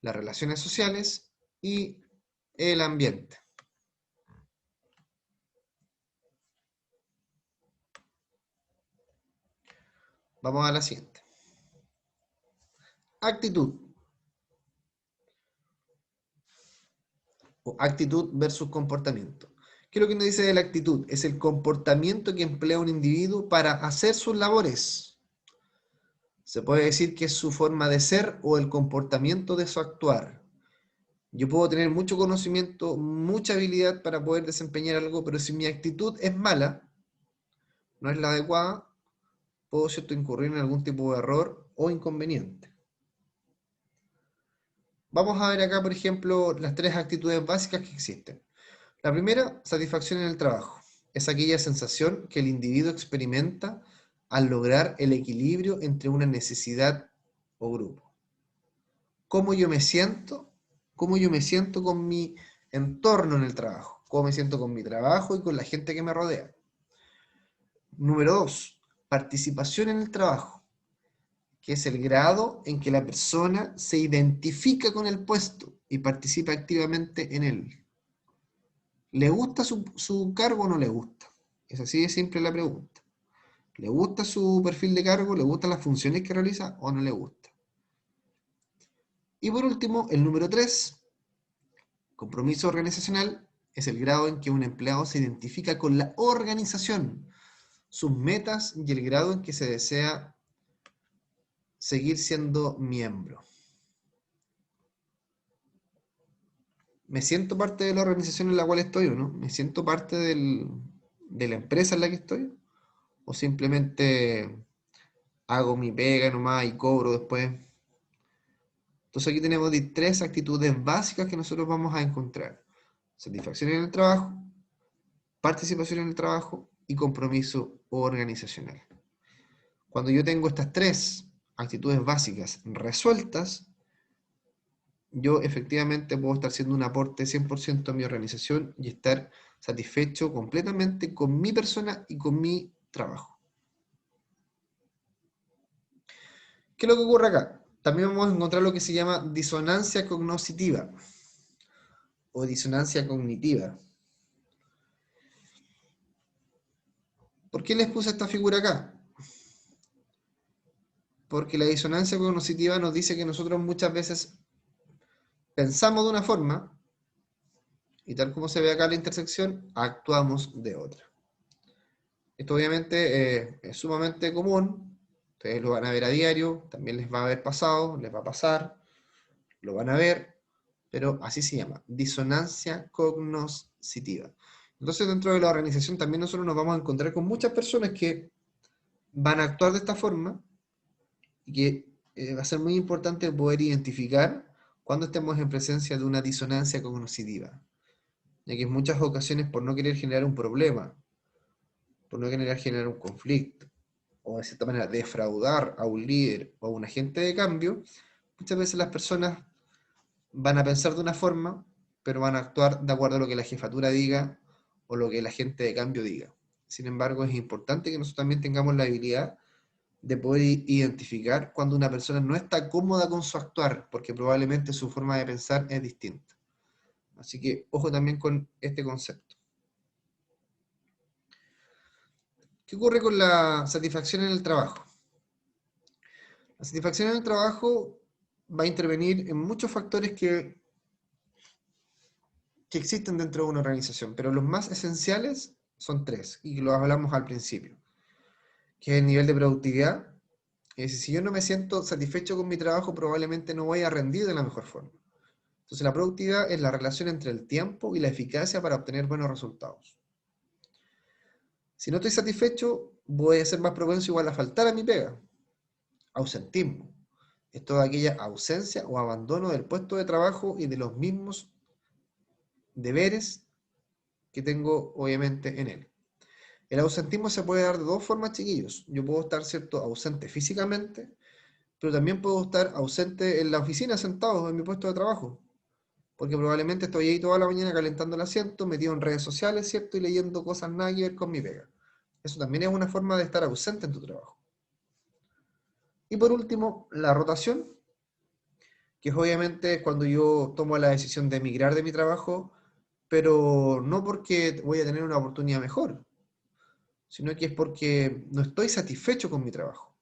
Speaker 1: las relaciones sociales y el ambiente. Vamos a la siguiente. Actitud. O actitud versus comportamiento. ¿Qué es lo que nos dice de la actitud? Es el comportamiento que emplea un individuo para hacer sus labores. Se puede decir que es su forma de ser o el comportamiento de su actuar. Yo puedo tener mucho conocimiento, mucha habilidad para poder desempeñar algo, pero si mi actitud es mala, no es la adecuada, puedo, ¿cierto?, incurrir en algún tipo de error o inconveniente. Vamos a ver acá, por ejemplo, las 3 actitudes básicas que existen. La primera, satisfacción en el trabajo. Es aquella sensación que el individuo experimenta al lograr el equilibrio entre una necesidad o grupo. ¿Cómo yo me siento? ¿Cómo yo me siento con mi entorno en el trabajo? ¿Cómo me siento con mi trabajo y con la gente que me rodea? Número 2, participación en el trabajo, que es el grado en que la persona se identifica con el puesto y participa activamente en él. ¿Le gusta su cargo o no le gusta? Es así de simple la pregunta. ¿Le gusta su perfil de cargo? ¿Le gustan las funciones que realiza o no le gusta? Y por último, el número 3, compromiso organizacional, es el grado en que un empleado se identifica con la organización, sus metas y el grado en que se desea seguir siendo miembro. ¿Me siento parte de la organización en la cual estoy o no? ¿Me siento parte de la empresa en la que estoy? ¿O simplemente hago mi pega nomás y cobro después? Entonces aquí tenemos 3 actitudes básicas que nosotros vamos a encontrar. Satisfacción en el trabajo, participación en el trabajo y compromiso organizacional. Cuando yo tengo estas 3 actitudes básicas resueltas, yo efectivamente puedo estar haciendo un aporte 100% a mi organización y estar satisfecho completamente con mi persona y con mi trabajo. ¿Qué es lo que ocurre acá? También vamos a encontrar lo que se llama disonancia cognoscitiva o disonancia cognitiva. ¿Por qué les puse esta figura acá? Porque la disonancia cognoscitiva nos dice que nosotros muchas veces pensamos de una forma y tal como se ve acá en la intersección, actuamos de otra. Esto obviamente es sumamente común, ustedes lo van a ver a diario, también les va a haber pasado, les va a pasar, lo van a ver, pero así se llama, disonancia cognoscitiva. Entonces dentro de la organización también nosotros nos vamos a encontrar con muchas personas que van a actuar de esta forma y que va a ser muy importante poder identificar cuando estemos en presencia de una disonancia cognoscitiva, ya que en muchas ocasiones por no querer generar un problema, por no querer generar un conflicto, o de cierta manera defraudar a un líder o a un agente de cambio, muchas veces las personas van a pensar de una forma, pero van a actuar de acuerdo a lo que la jefatura diga o lo que el agente de cambio diga. Sin embargo, es importante que nosotros también tengamos la habilidad de poder identificar cuando una persona no está cómoda con su actuar, porque probablemente su forma de pensar es distinta. Así que ojo también con este concepto. ¿Qué ocurre con la satisfacción en el trabajo? La satisfacción en el trabajo va a intervenir en muchos factores que existen dentro de una organización, pero los más esenciales son 3, y los hablamos al principio, que es el nivel de productividad. Es decir, si yo no me siento satisfecho con mi trabajo, probablemente no voy a rendir de la mejor forma. Entonces la productividad es la relación entre el tiempo y la eficacia para obtener buenos resultados. Si no estoy satisfecho, voy a ser más propenso igual a faltar a mi pega. Ausentismo. Es toda aquella ausencia o abandono del puesto de trabajo y de los mismos deberes que tengo obviamente en él. El ausentismo se puede dar de dos formas, chiquillos. Yo puedo estar, ¿cierto?, ausente físicamente, pero también puedo estar ausente en la oficina, sentado en mi puesto de trabajo, porque probablemente estoy ahí toda la mañana calentando el asiento, metido en redes sociales, ¿cierto?, y leyendo cosas nada que ver con mi pega. Eso también es una forma de estar ausente en tu trabajo. Y por último, la rotación, que es obviamente cuando yo tomo la decisión de emigrar de mi trabajo, pero no porque voy a tener una oportunidad mejor, sino que es porque no estoy satisfecho con mi trabajo.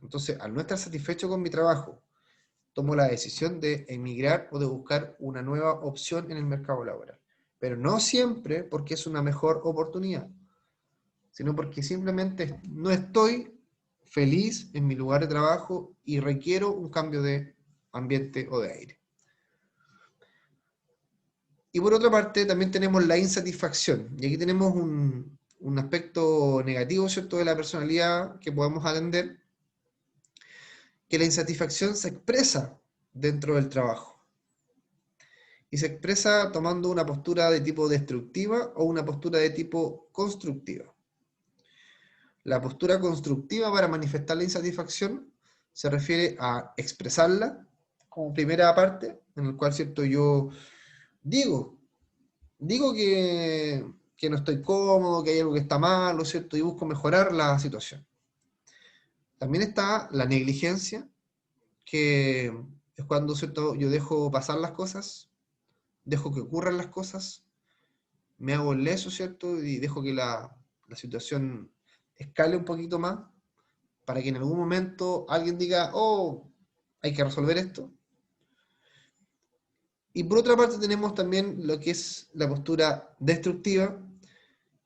Speaker 1: Entonces, al no estar satisfecho con mi trabajo, tomo la decisión de emigrar o de buscar una nueva opción en el mercado laboral. Pero no siempre porque es una mejor oportunidad, sino porque simplemente no estoy feliz en mi lugar de trabajo y requiero un cambio de ambiente o de aire. Y por otra parte, también tenemos la insatisfacción. Y aquí tenemos un aspecto negativo, ¿cierto?, de la personalidad que podemos atender, que la insatisfacción se expresa dentro del trabajo. Y se expresa tomando una postura de tipo destructiva o una postura de tipo constructiva. La postura constructiva para manifestar la insatisfacción se refiere a expresarla como primera parte, en el cual, ¿cierto?, yo digo que no estoy cómodo, que hay algo que está mal, ¿no es cierto?, y busco mejorar la situación. También está la negligencia, que es cuando, ¿cierto?, yo dejo pasar las cosas, dejo que ocurran las cosas, me hago el leso, ¿cierto?, y dejo que la situación escale un poquito más, para que en algún momento alguien diga, oh, hay que resolver esto. Y por otra parte tenemos también lo que es la postura destructiva,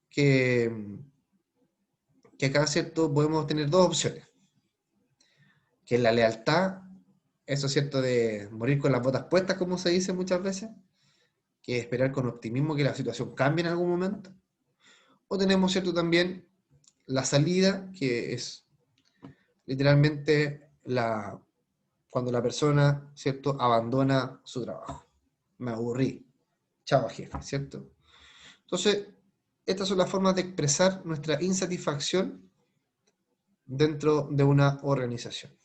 Speaker 1: que acá, ¿cierto?, podemos tener dos opciones. Que es la lealtad, eso es cierto, de morir con las botas puestas, como se dice muchas veces, que es esperar con optimismo que la situación cambie en algún momento. O tenemos, ¿cierto?, también la salida, que es literalmente cuando la persona, ¿cierto?, abandona su trabajo. Me aburrí. Chao, jefe, ¿cierto? Entonces, estas son las formas de expresar nuestra insatisfacción dentro de una organización.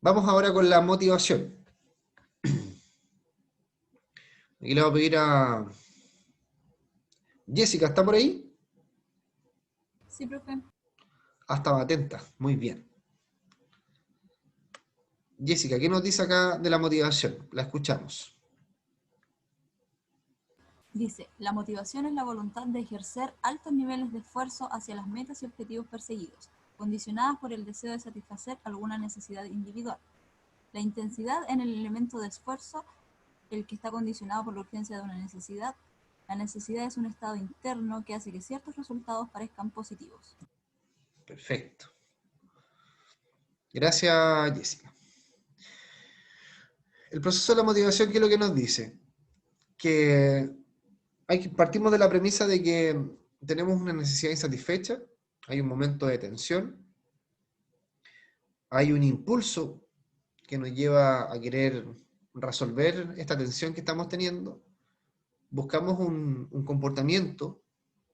Speaker 1: Vamos ahora con la motivación. Aquí le voy a pedir a Jessica, ¿está por ahí?
Speaker 11: Sí, profe.
Speaker 1: Ah, estaba atenta, muy bien. Jessica, ¿qué nos dice acá de la motivación? La escuchamos.
Speaker 11: Dice, la motivación es la voluntad de ejercer altos niveles de esfuerzo hacia las metas y objetivos perseguidos, condicionadas por el deseo de satisfacer alguna necesidad individual. La intensidad en el elemento de esfuerzo, el que está condicionado por la urgencia de una necesidad. La necesidad es un estado interno que hace que ciertos resultados parezcan positivos.
Speaker 1: Perfecto. Gracias, Jessica. El proceso de la motivación, ¿qué es lo que nos dice? Que partimos de la premisa de que tenemos una necesidad insatisfecha, hay un momento de tensión, hay un impulso que nos lleva a querer resolver esta tensión que estamos teniendo, buscamos un comportamiento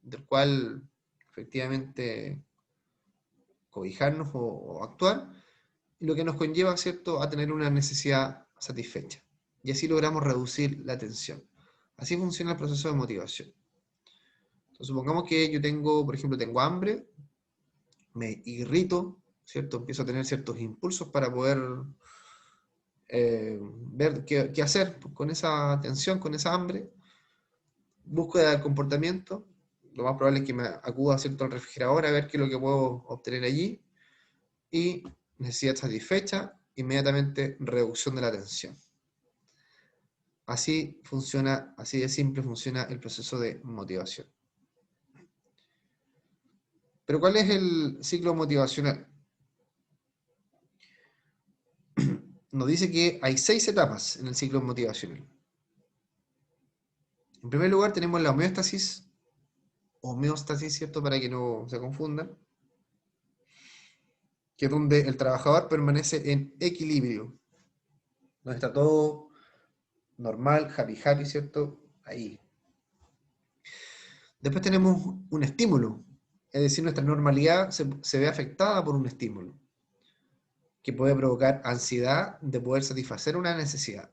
Speaker 1: del cual efectivamente cobijarnos o actuar, y lo que nos conlleva, ¿cierto?, a tener una necesidad satisfecha. Y así logramos reducir la tensión. Así funciona el proceso de motivación. Entonces, supongamos que yo tengo, por ejemplo, tengo hambre, me irrito, ¿cierto? Empiezo a tener ciertos impulsos para poder ver qué hacer con esa tensión, con esa hambre. Búsqueda del comportamiento. Lo más probable es que me acuda, ¿cierto?, al refrigerador a ver qué es lo que puedo obtener allí. Y necesidad satisfecha, inmediatamente reducción de la tensión. Así funciona, así de simple funciona el proceso de motivación. Pero ¿cuál es el ciclo motivacional? Nos dice que hay 6 etapas en el ciclo motivacional. En primer lugar tenemos la homeostasis, ¿cierto?, para que no se confundan, que es donde el trabajador permanece en equilibrio, donde está todo normal, happy, happy, ¿cierto? Ahí. Después tenemos un estímulo, es decir, nuestra normalidad se ve afectada por un estímulo, que puede provocar ansiedad de poder satisfacer una necesidad.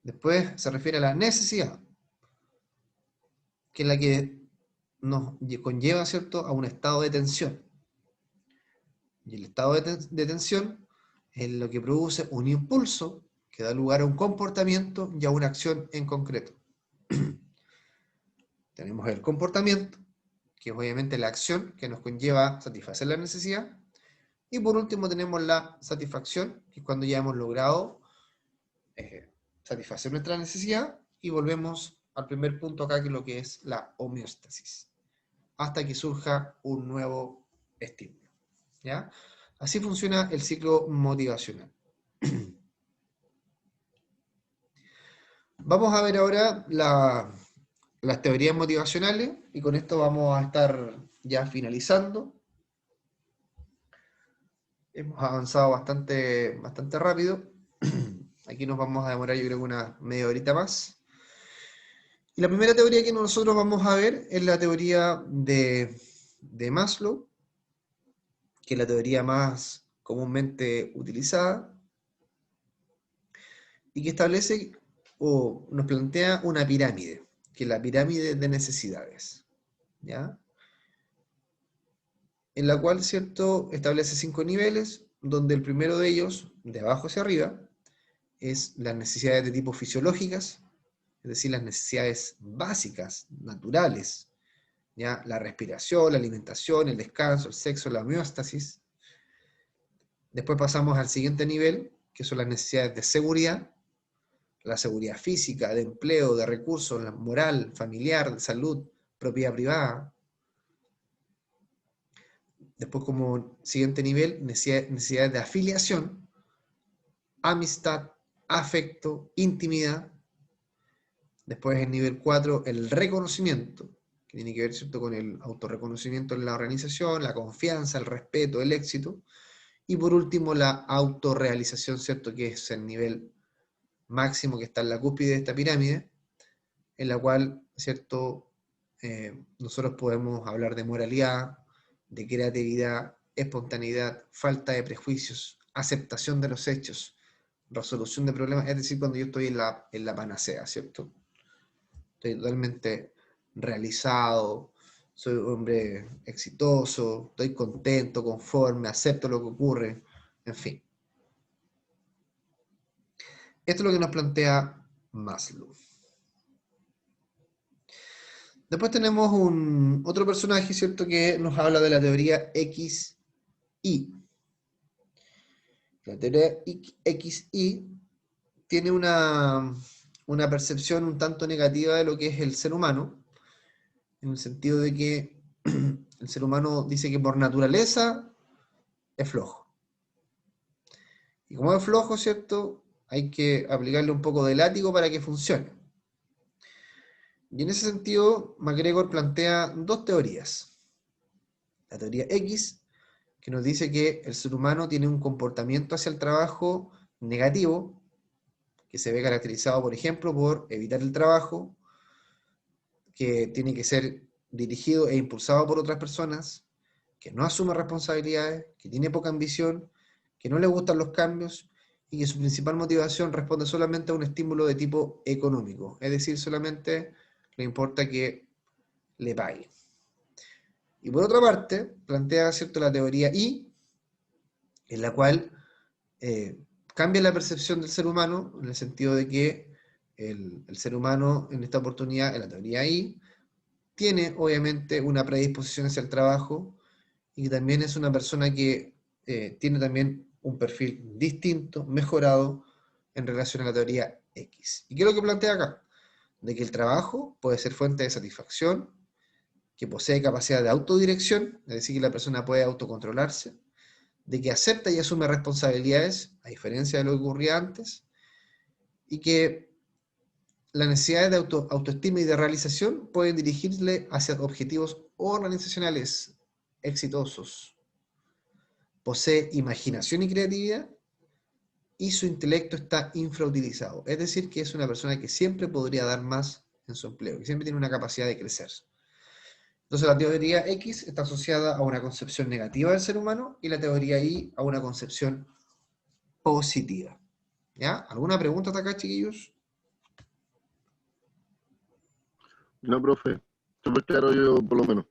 Speaker 1: Después se refiere a la necesidad, que es la que nos conlleva, ¿cierto?, a un estado de tensión. Y el estado de tensión es lo que produce un impulso que da lugar a un comportamiento y a una acción en concreto. Tenemos el comportamiento, que es obviamente la acción que nos conlleva a satisfacer la necesidad. Y por último tenemos la satisfacción, que es cuando ya hemos logrado satisfacer nuestra necesidad, y volvemos al primer punto acá, que es lo que es la homeostasis, hasta que surja un nuevo estímulo. ¿Ya? Así funciona el ciclo motivacional. Vamos a ver ahora las teorías motivacionales, y con esto vamos a estar ya finalizando. Hemos avanzado bastante rápido. Aquí nos vamos a demorar, yo creo que una media horita más. Y la primera teoría que nosotros vamos a ver es la teoría de Maslow, que es la teoría más comúnmente utilizada, y que establece o nos plantea una pirámide, que es la pirámide de necesidades, ¿ya? En la cual, ¿cierto?, establece 5 niveles, donde el primero de ellos, de abajo hacia arriba, es las necesidades de tipo fisiológicas, es decir, las necesidades básicas, naturales, ¿ya? La respiración, la alimentación, el descanso, el sexo, la homeostasis. Después pasamos al siguiente nivel, que son las necesidades de seguridad, la seguridad física, de empleo, de recursos, la moral, familiar, de salud, propiedad privada. Después, como siguiente nivel, necesidades de afiliación, amistad, afecto, intimidad. Después, en nivel 4, el reconocimiento, que tiene que ver, ¿cierto?, con el autorreconocimiento en la organización, la confianza, el respeto, el éxito. Y por último, la autorrealización, ¿cierto?, que es el nivel máximo, que está en la cúspide de esta pirámide, en la cual, ¿cierto?, nosotros podemos hablar de moralidad, de creatividad, espontaneidad, falta de prejuicios, aceptación de los hechos, resolución de problemas, es decir, cuando yo estoy en la panacea, ¿cierto? Estoy totalmente realizado, soy un hombre exitoso, estoy contento, conforme, acepto lo que ocurre, en fin. Esto es lo que nos plantea Maslow. Después tenemos otro personaje, ¿cierto?, que nos habla de la teoría XY. La teoría XY tiene una percepción un tanto negativa de lo que es el ser humano, en el sentido de que el ser humano dice que por naturaleza es flojo. Y como es flojo, ¿cierto?, hay que aplicarle un poco de látigo para que funcione. Y en ese sentido, MacGregor plantea dos teorías. La teoría X, que nos dice que el ser humano tiene un comportamiento hacia el trabajo negativo, que se ve caracterizado, por ejemplo, por evitar el trabajo, que tiene que ser dirigido e impulsado por otras personas, que no asume responsabilidades, que tiene poca ambición, que no le gustan los cambios, y que su principal motivación responde solamente a un estímulo de tipo económico, es decir, solamente le importa que le pague. Y por otra parte, plantea, ¿cierto?, la teoría Y, en la cual cambia la percepción del ser humano, en el sentido de que el ser humano, en esta oportunidad, en la teoría Y, tiene obviamente una predisposición hacia el trabajo, y que también es una persona que tiene también un perfil distinto, mejorado, en relación a la teoría X. ¿Y qué es lo que plantea acá? De que el trabajo puede ser fuente de satisfacción, que posee capacidad de autodirección, es decir, que la persona puede autocontrolarse, de que acepta y asume responsabilidades, a diferencia de lo que ocurría antes, y que las necesidades de autoestima y de realización pueden dirigirle hacia objetivos organizacionales exitosos. Posee imaginación y creatividad, y su intelecto está infrautilizado. Es decir, que es una persona que siempre podría dar más en su empleo, que siempre tiene una capacidad de crecer. Entonces la teoría X está asociada a una concepción negativa del ser humano y la teoría Y a una concepción positiva. ¿Ya? ¿Alguna pregunta hasta acá, chiquillos?
Speaker 8: No, profe. Súper claro yo, por lo menos.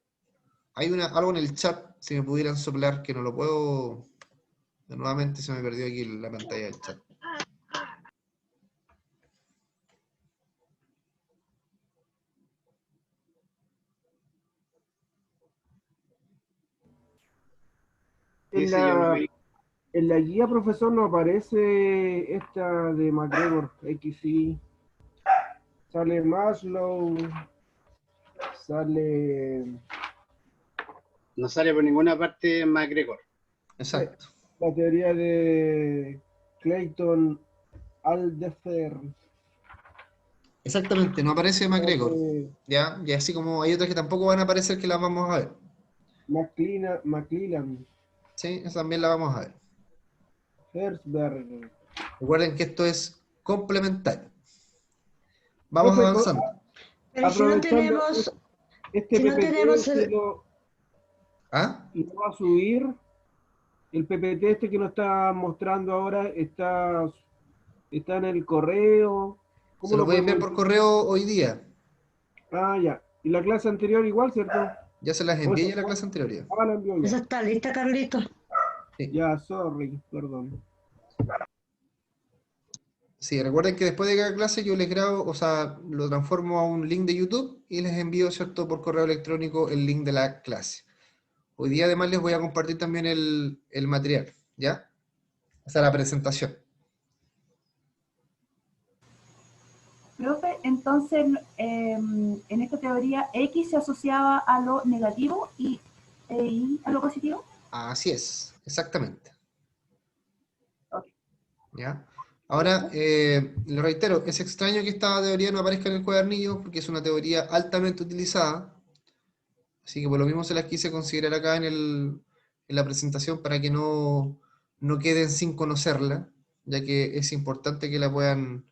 Speaker 1: Hay algo en el chat, si me pudieran soplar, que no lo puedo... Nuevamente se me perdió aquí la pantalla del chat.
Speaker 5: En la guía, profesor, no aparece esta de MacGregor, XY. Sale Maslow, sale...
Speaker 2: No sale por ninguna parte MacGregor.
Speaker 1: Exacto.
Speaker 5: La teoría de Clayton Alderfer.
Speaker 1: Exactamente, no aparece MacGregor. ¿Ya? Y así como hay otras que tampoco van a aparecer que las vamos a ver.
Speaker 5: McClellan.
Speaker 1: Sí, esa también la vamos a ver.
Speaker 5: Herzberg.
Speaker 1: Recuerden que esto es complementario. Vamos avanzando.
Speaker 7: Pero si no tenemos...
Speaker 5: Este
Speaker 7: si no
Speaker 5: PPT
Speaker 7: tenemos el...
Speaker 5: lo va a subir. El PPT este que nos está mostrando ahora está en el correo.
Speaker 1: Se lo voy a enviar por correo hoy día.
Speaker 5: Ah, ya. ¿Y la clase anterior igual, cierto?
Speaker 1: Ya se las envié ya la clase anterior. Ya.
Speaker 5: Ah, la envió ya.
Speaker 7: Esa está lista, Carlito.
Speaker 1: Sí.
Speaker 5: Ya, sorry, perdón.
Speaker 1: Sí, recuerden que después de cada clase yo les grabo, o sea, lo transformo a un link de YouTube y les envío, ¿cierto?, por correo electrónico el link de la clase. Hoy día además les voy a compartir también el material, ¿ya? O sea, la presentación.
Speaker 4: Profe, entonces, en esta teoría, X se asociaba a lo negativo y Y a lo positivo.
Speaker 1: Así es, exactamente.
Speaker 4: Okay.
Speaker 1: ¿Ya? Ahora, le reitero, es extraño que esta teoría no aparezca en el cuadernillo porque es una teoría altamente utilizada. Así que por lo mismo se las quise considerar acá en la presentación para que no queden sin conocerla, ya que es importante que la puedan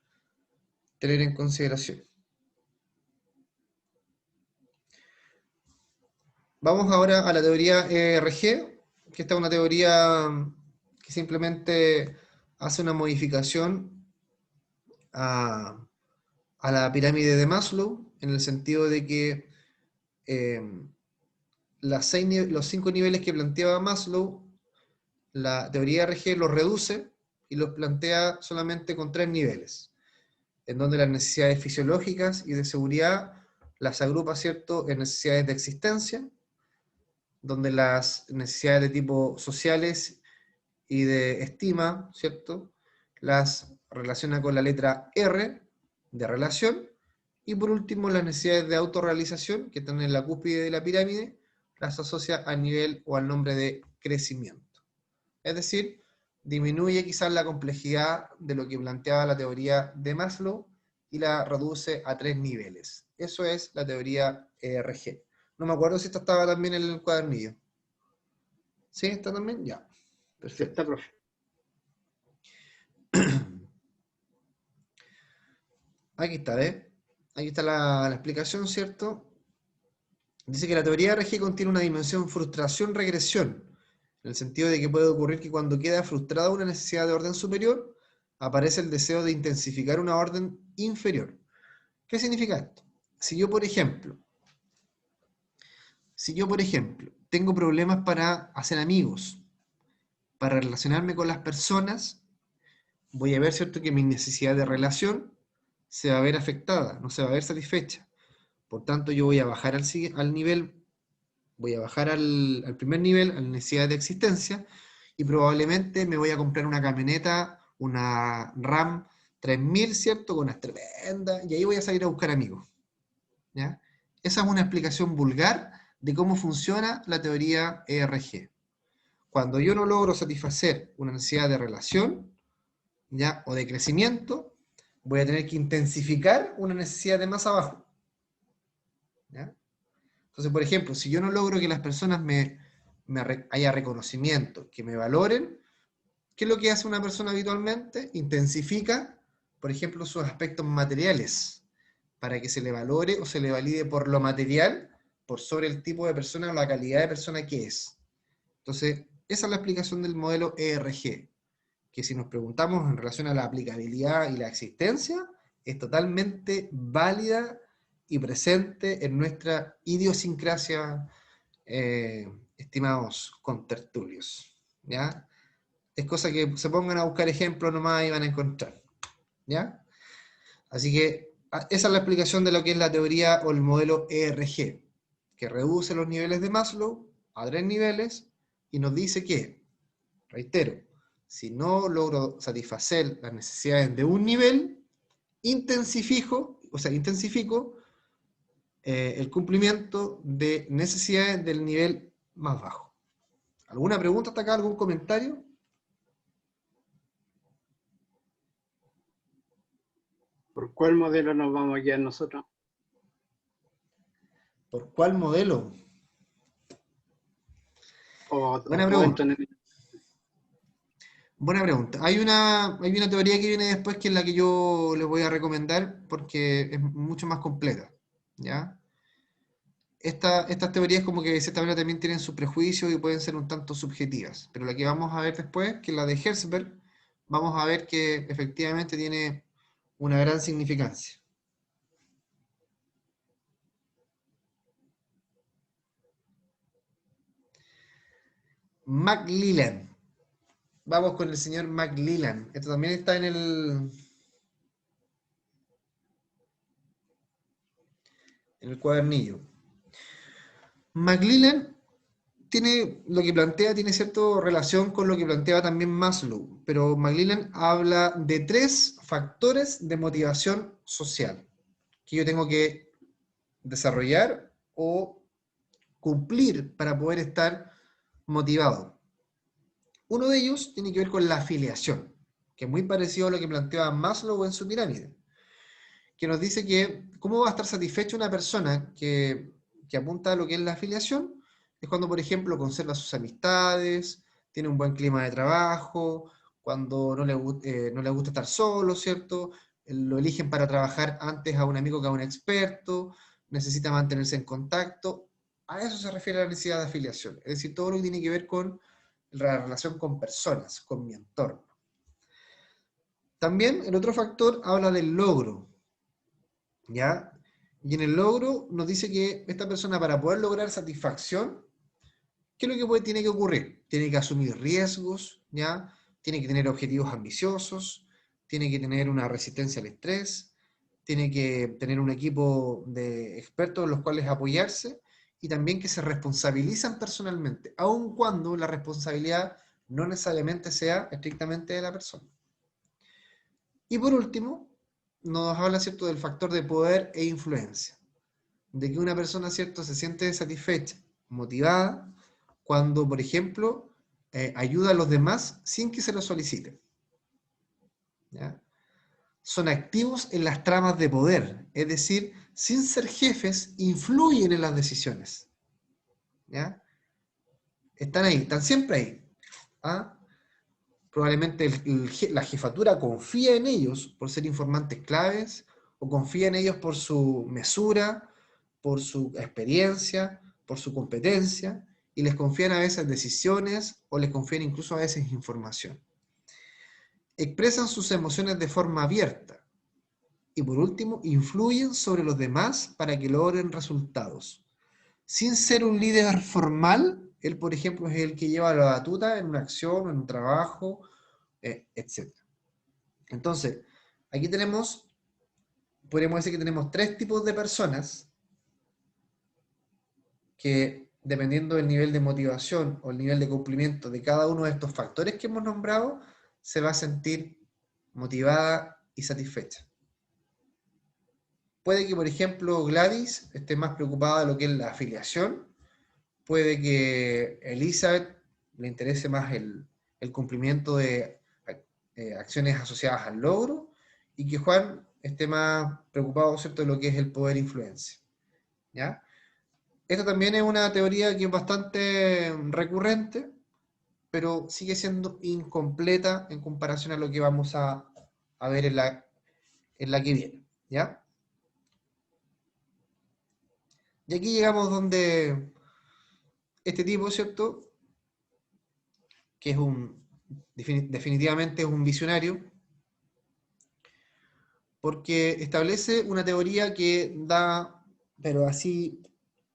Speaker 1: tener en consideración. Vamos ahora a la teoría ERG, que esta es una teoría que simplemente hace una modificación a la pirámide de Maslow, en el sentido de que los 5 niveles que planteaba Maslow, la teoría ERG los reduce y los plantea solamente con 3 niveles, en donde las necesidades fisiológicas y de seguridad las agrupa, ¿cierto?, en necesidades de existencia, donde las necesidades de tipo sociales y de estima, ¿cierto?, las relaciona con la letra R, de relación, y por último las necesidades de autorrealización, que están en la cúspide de la pirámide, las asocia al nivel o al nombre de crecimiento. Es decir, disminuye quizás la complejidad de lo que planteaba la teoría de Maslow y la reduce a 3 niveles. Eso es la teoría ERG. No me acuerdo si esta estaba también en el cuadernillo. ¿Sí? ¿Está también? Ya. Perfecto.
Speaker 2: Está, profe.
Speaker 1: Aquí está, ¿eh? Aquí está la explicación, ¿cierto? Dice que la teoría ERG contiene una dimensión frustración-regresión, en el sentido de que puede ocurrir que cuando queda frustrada una necesidad de orden superior, aparece el deseo de intensificar una orden inferior. ¿Qué significa esto? Si yo, por ejemplo, tengo problemas para hacer amigos, para relacionarme con las personas, voy a ver, ¿cierto?, que mi necesidad de relación se va a ver afectada, no se va a ver satisfecha. Por tanto, yo voy a bajar al nivel, voy a bajar al primer nivel, a la necesidad de existencia, y probablemente me voy a comprar una camioneta, una RAM 3000, ¿cierto?, con unas tremendas, y ahí voy a salir a buscar amigos. ¿Ya? Esa es una explicación vulgar de cómo funciona la teoría ERG. Cuando yo no logro satisfacer una necesidad de relación, ¿ya?, o de crecimiento, voy a tener que intensificar una necesidad de más abajo. ¿Ya? Entonces, por ejemplo, si yo no logro que las personas haya reconocimiento, que me valoren, ¿Qué es lo que hace una persona habitualmente? Intensifica, por ejemplo, sus aspectos materiales, para que se le valore o se le valide por lo material, por sobre el tipo de persona o la calidad de persona que es. Entonces, esa es la explicación del modelo ERG, que si nos preguntamos en relación a la aplicabilidad y la existencia, es totalmente válida y presente en nuestra idiosincrasia, estimados contertulios, ¿ya? Es cosa que se pongan a buscar ejemplos nomás y van a encontrar, ¿ya? Así que esa es la explicación de lo que es la teoría o el modelo ERG, que reduce los niveles de Maslow a 3 niveles y nos dice que, reitero, si no logro satisfacer las necesidades de un nivel, intensifico el cumplimiento de necesidades del nivel más bajo. ¿Alguna pregunta hasta acá? ¿Algún comentario?
Speaker 2: ¿Por cuál modelo nos vamos a guiar nosotros?
Speaker 1: ¿Por cuál modelo? Buena
Speaker 2: o
Speaker 1: pregunta.
Speaker 2: dentro de-
Speaker 1: Buena pregunta. Hay una teoría que viene después que es la que yo les voy a recomendar porque es mucho más completa, ¿ya? Estas teorías como que de cierta manera también tienen sus prejuicios y pueden ser un tanto subjetivas, pero la que vamos a ver después, que es la de Herzberg, vamos a ver que efectivamente tiene una gran significancia. McLellan. Vamos con el señor McLellan. Esto también está en el cuadernillo. McLellan lo que plantea tiene cierta relación con lo que planteaba también Maslow, pero McLellan habla de 3 factores de motivación social que yo tengo que desarrollar o cumplir para poder estar motivado. Uno de ellos tiene que ver con la afiliación, que es muy parecido a lo que planteaba Maslow en su pirámide, que nos dice que cómo va a estar satisfecha una persona que apunta a lo que es la afiliación, es cuando, por ejemplo, conserva sus amistades, tiene un buen clima de trabajo, cuando no le gusta estar solo, ¿cierto? Lo eligen para trabajar antes a un amigo que a un experto, necesita mantenerse en contacto. A eso se refiere la necesidad de afiliación, es decir, todo lo que tiene que ver con la relación con personas, con mi entorno. También el otro factor habla del logro, ¿ya? Y en el logro nos dice que esta persona, para poder lograr satisfacción, ¿qué es lo que tiene que ocurrir? Tiene que asumir riesgos, ¿ya? Tiene que tener objetivos ambiciosos, tiene que tener una resistencia al estrés, tiene que tener un equipo de expertos en los cuales apoyarse, y también que se responsabilizan personalmente, aun cuando la responsabilidad no necesariamente sea estrictamente de la persona. Y por último, nos habla, ¿cierto?, del factor de poder e influencia, de que una persona, ¿cierto?, se siente satisfecha, motivada, cuando, por ejemplo, ayuda a los demás sin que se lo soliciten, ¿ya? Son activos en las tramas de poder, es decir, sin ser jefes, influyen en las decisiones, ¿ya? Están ahí, están siempre ahí, ¿ah? Probablemente la jefatura confía en ellos por ser informantes claves, o confía en ellos por su mesura, por su experiencia, por su competencia, y les confían a veces decisiones, o les confían incluso a veces información. Expresan sus emociones de forma abierta, y por último, influyen sobre los demás para que logren resultados. Sin ser un líder formal, él, por ejemplo, es el que lleva la batuta en una acción, en un trabajo, etc. Entonces, aquí podríamos decir que tenemos 3 tipos de personas que, dependiendo del nivel de motivación o el nivel de cumplimiento de cada uno de estos factores que hemos nombrado, se va a sentir motivada y satisfecha. Puede que, por ejemplo, Gladys esté más preocupada de lo que es la afiliación, puede que Elizabeth le interese más el cumplimiento de acciones asociadas al logro, y que Juan esté más preocupado, ¿cierto?, de lo que es el poder e influencia, ¿ya? Esta también es una teoría que es bastante recurrente, pero sigue siendo incompleta en comparación a lo que vamos a ver en la que viene, ¿ya? Y aquí llegamos donde este tipo, ¿cierto? Que es definitivamente es un visionario, porque establece una teoría que da, pero así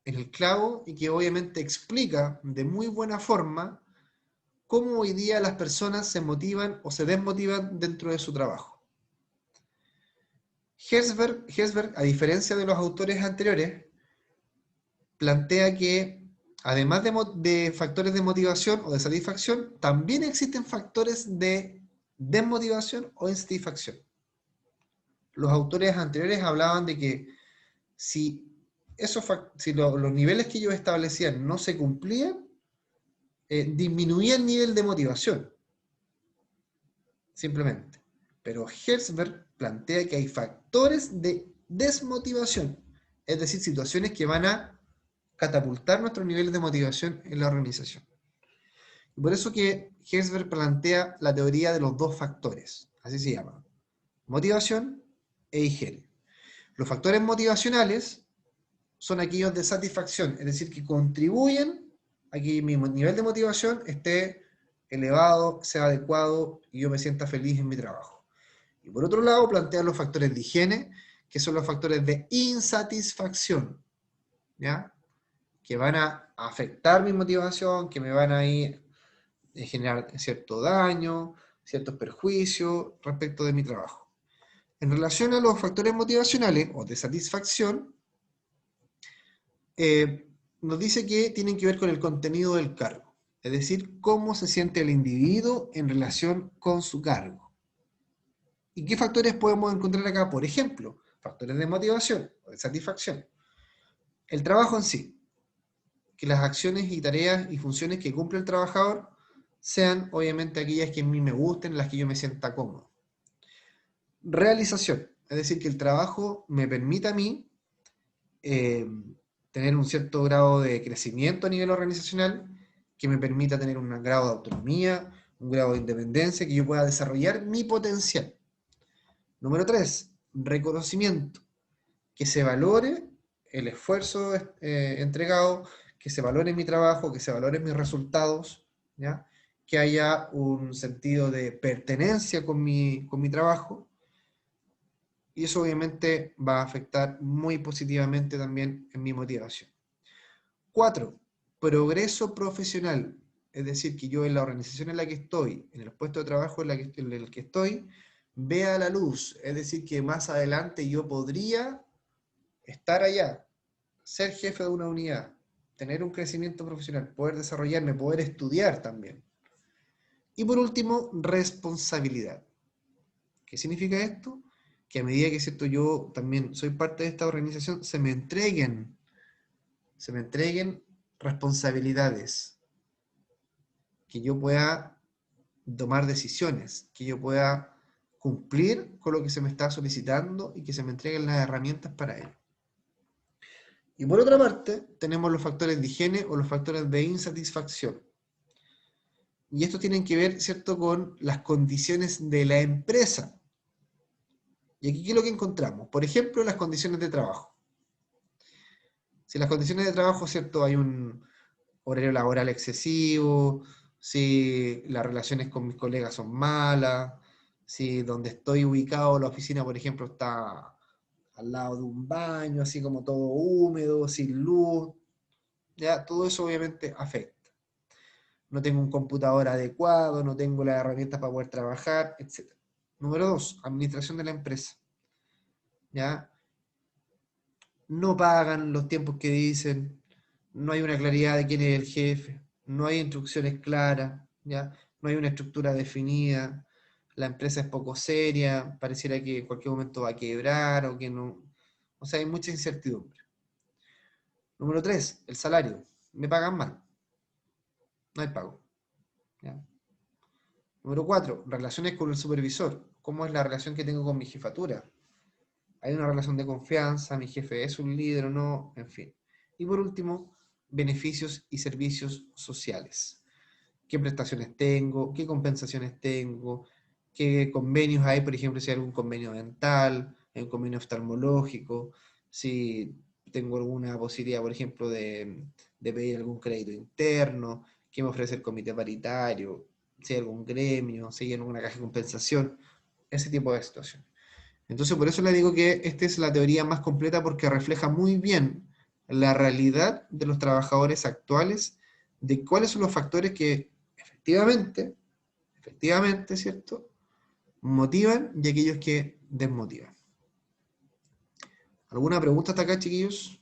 Speaker 1: en el clavo, y que obviamente explica de muy buena forma cómo hoy día las personas se motivan o se desmotivan dentro de su trabajo. Herzberg, a diferencia de los autores anteriores, plantea que además de factores de motivación o de satisfacción, también existen factores de desmotivación o insatisfacción. Los autores anteriores hablaban de que si los niveles que ellos establecían no se cumplían, disminuía el nivel de motivación, simplemente. Pero Herzberg plantea que hay factores de desmotivación, es decir, situaciones que van a catapultar nuestros niveles de motivación en la organización. Y por eso que Herzberg plantea la teoría de los dos factores, así se llama, motivación e higiene. Los factores motivacionales son aquellos de satisfacción, es decir, que contribuyen a que mi nivel de motivación esté elevado, sea adecuado y yo me sienta feliz en mi trabajo. Y por otro lado, plantea los factores de higiene, que son los factores de insatisfacción, ¿ya? Que van a afectar mi motivación, que me van a ir a generar cierto daño, ciertos perjuicios respecto de mi trabajo. En relación a los factores motivacionales o de satisfacción, nos dice que tienen que ver con el contenido del cargo, es decir, cómo se siente el individuo en relación con su cargo. ¿Y qué factores podemos encontrar acá? Por ejemplo, factores de motivación o de satisfacción. El trabajo en sí, que las acciones y tareas y funciones que cumple el trabajador sean obviamente aquellas que a mí me gusten, las que yo me sienta cómodo. Realización, es decir, que el trabajo me permita a mí tener un cierto grado de crecimiento a nivel organizacional, que me permita tener un grado de autonomía, un grado de independencia, que yo pueda desarrollar mi potencial. Número 3, reconocimiento, que se valore el esfuerzo entregado, que se valore mi trabajo, que se valoren mis resultados, ¿ya? Que haya un sentido de pertenencia con mi trabajo, y eso obviamente va a afectar muy positivamente también en mi motivación. 4, progreso profesional, es decir, que yo en la organización en la que estoy, en el puesto de trabajo en el que estoy, vea la luz, es decir, que más adelante yo podría estar allá, ser jefe de una unidad, tener un crecimiento profesional, poder desarrollarme, poder estudiar también. Y por último, responsabilidad. ¿Qué significa esto? Que a medida que ¿cierto? Yo también soy parte de esta organización, se me entreguen responsabilidades, que yo pueda tomar decisiones, que yo pueda cumplir con lo que se me está solicitando y que se me entreguen las herramientas para ello. Y por otra parte, tenemos los factores de higiene o los factores de insatisfacción. Y estos tienen que ver, ¿cierto?, con las condiciones de la empresa. Y aquí, ¿qué es lo que encontramos? Por ejemplo, las condiciones de trabajo. Si las condiciones de trabajo, ¿cierto?, hay un horario laboral excesivo, si las relaciones con mis colegas son malas, si donde estoy ubicado, la oficina, por ejemplo, está al lado de un baño, así como todo húmedo, sin luz, ya todo eso obviamente afecta. No tengo un computador adecuado, no tengo las herramientas para poder trabajar, etc. Número 2, administración de la empresa. ¿Ya? No pagan los tiempos que dicen, no hay una claridad de quién es el jefe, no hay instrucciones claras, ¿ya? No hay una estructura definida, la empresa es poco seria, pareciera que en cualquier momento va a quebrar o que no. O sea, hay mucha incertidumbre. Número 3, el salario. Me pagan mal. No hay pago. ¿Ya? Número 4, relaciones con el supervisor. ¿Cómo es la relación que tengo con mi jefatura? Hay una relación de confianza, mi jefe es un líder o no, en fin. Y por último, beneficios y servicios sociales. qué prestaciones tengo, qué compensaciones tengo, qué convenios hay, por ejemplo, si hay algún convenio dental, hay un convenio oftalmológico, si tengo alguna posibilidad, por ejemplo, de pedir algún crédito interno, qué me ofrece el comité paritario, si hay algún gremio, si hay alguna caja de compensación, ese tipo de situaciones. Entonces, por eso le digo que esta es la teoría más completa porque refleja muy bien la realidad de los trabajadores actuales, de cuáles son los factores que efectivamente, ¿cierto?, motivan y aquellos que desmotivan. ¿Alguna pregunta hasta acá, chiquillos?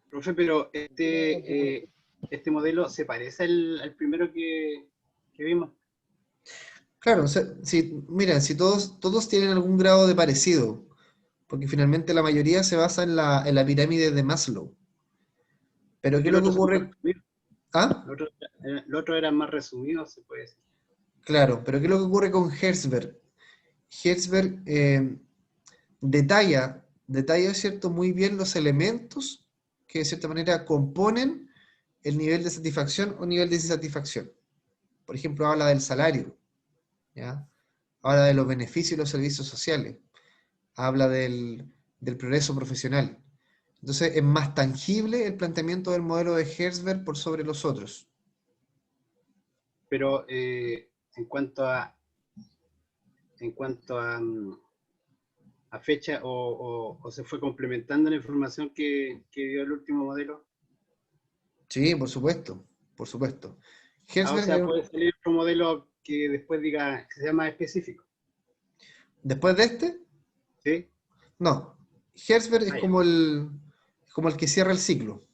Speaker 2: Profe, pero este modelo se parece al primero que vimos.
Speaker 1: Claro, o sea, miren, si todos tienen algún grado de parecido, porque finalmente la mayoría se basa en la pirámide de Maslow. Pero ¿qué es
Speaker 2: El
Speaker 1: lo que
Speaker 2: otro son más
Speaker 1: ocurre?
Speaker 2: resumidos.
Speaker 1: ¿Ah?
Speaker 2: El otro era más resumido, se puede decir.
Speaker 1: Claro, pero ¿qué es lo que ocurre con Herzberg? Herzberg detalla, ¿cierto?, muy bien los elementos que de cierta manera componen el nivel de satisfacción o nivel de insatisfacción. Por ejemplo, habla del salario, ¿ya? Habla de los beneficios y los servicios sociales, habla del progreso profesional. Entonces es más tangible el planteamiento del modelo de Herzberg por sobre los otros.
Speaker 2: Pero en cuanto a fecha o se fue complementando la información que dio el último modelo.
Speaker 1: Sí, por supuesto, por supuesto.
Speaker 2: O sea, puede salir otro modelo que después diga que sea más específico.
Speaker 1: ¿Después de este?
Speaker 2: Sí.
Speaker 1: No, Herzberg es como el que cierra el ciclo.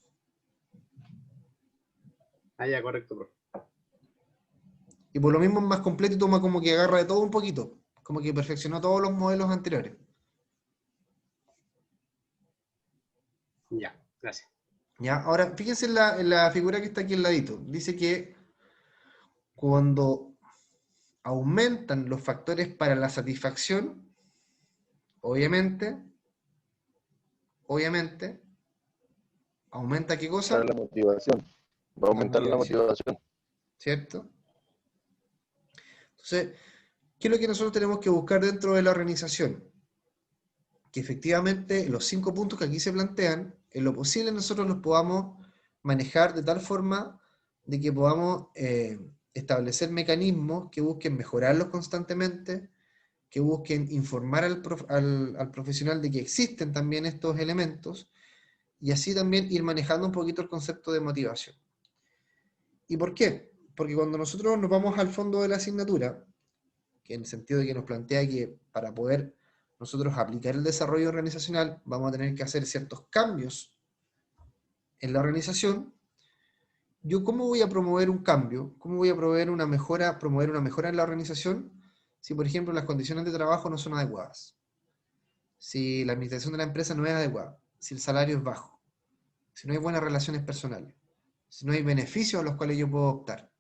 Speaker 2: Ah, ya, correcto, profe.
Speaker 1: Y por lo mismo es más completo y toma como que agarra de todo un poquito, como que perfeccionó todos los modelos anteriores.
Speaker 2: Ya, gracias.
Speaker 1: ¿Ya? Ahora, fíjense en la figura que está aquí al ladito. Dice que cuando aumentan los factores para la satisfacción, obviamente, ¿aumenta qué cosa?
Speaker 8: Para la motivación. Va a aumentar la motivación.
Speaker 1: ¿Cierto? Entonces, ¿qué es lo que nosotros tenemos que buscar dentro de la organización? Que efectivamente los 5 puntos que aquí se plantean, en lo posible nosotros los podamos manejar de tal forma de que podamos establecer mecanismos que busquen mejorarlos constantemente, que busquen informar al profesional de que existen también estos elementos, y así también ir manejando un poquito el concepto de motivación. ¿Y por qué? Porque cuando nosotros nos vamos al fondo de la asignatura, que en el sentido de que nos plantea que para poder nosotros aplicar el desarrollo organizacional vamos a tener que hacer ciertos cambios en la organización, ¿yo cómo voy a promover un cambio? ¿Cómo voy a promover una mejora en la organización si, por ejemplo, las condiciones de trabajo no son adecuadas? Si la administración de la empresa no es adecuada, si el salario es bajo, si no hay buenas relaciones personales, si no hay beneficios a los cuales yo puedo optar.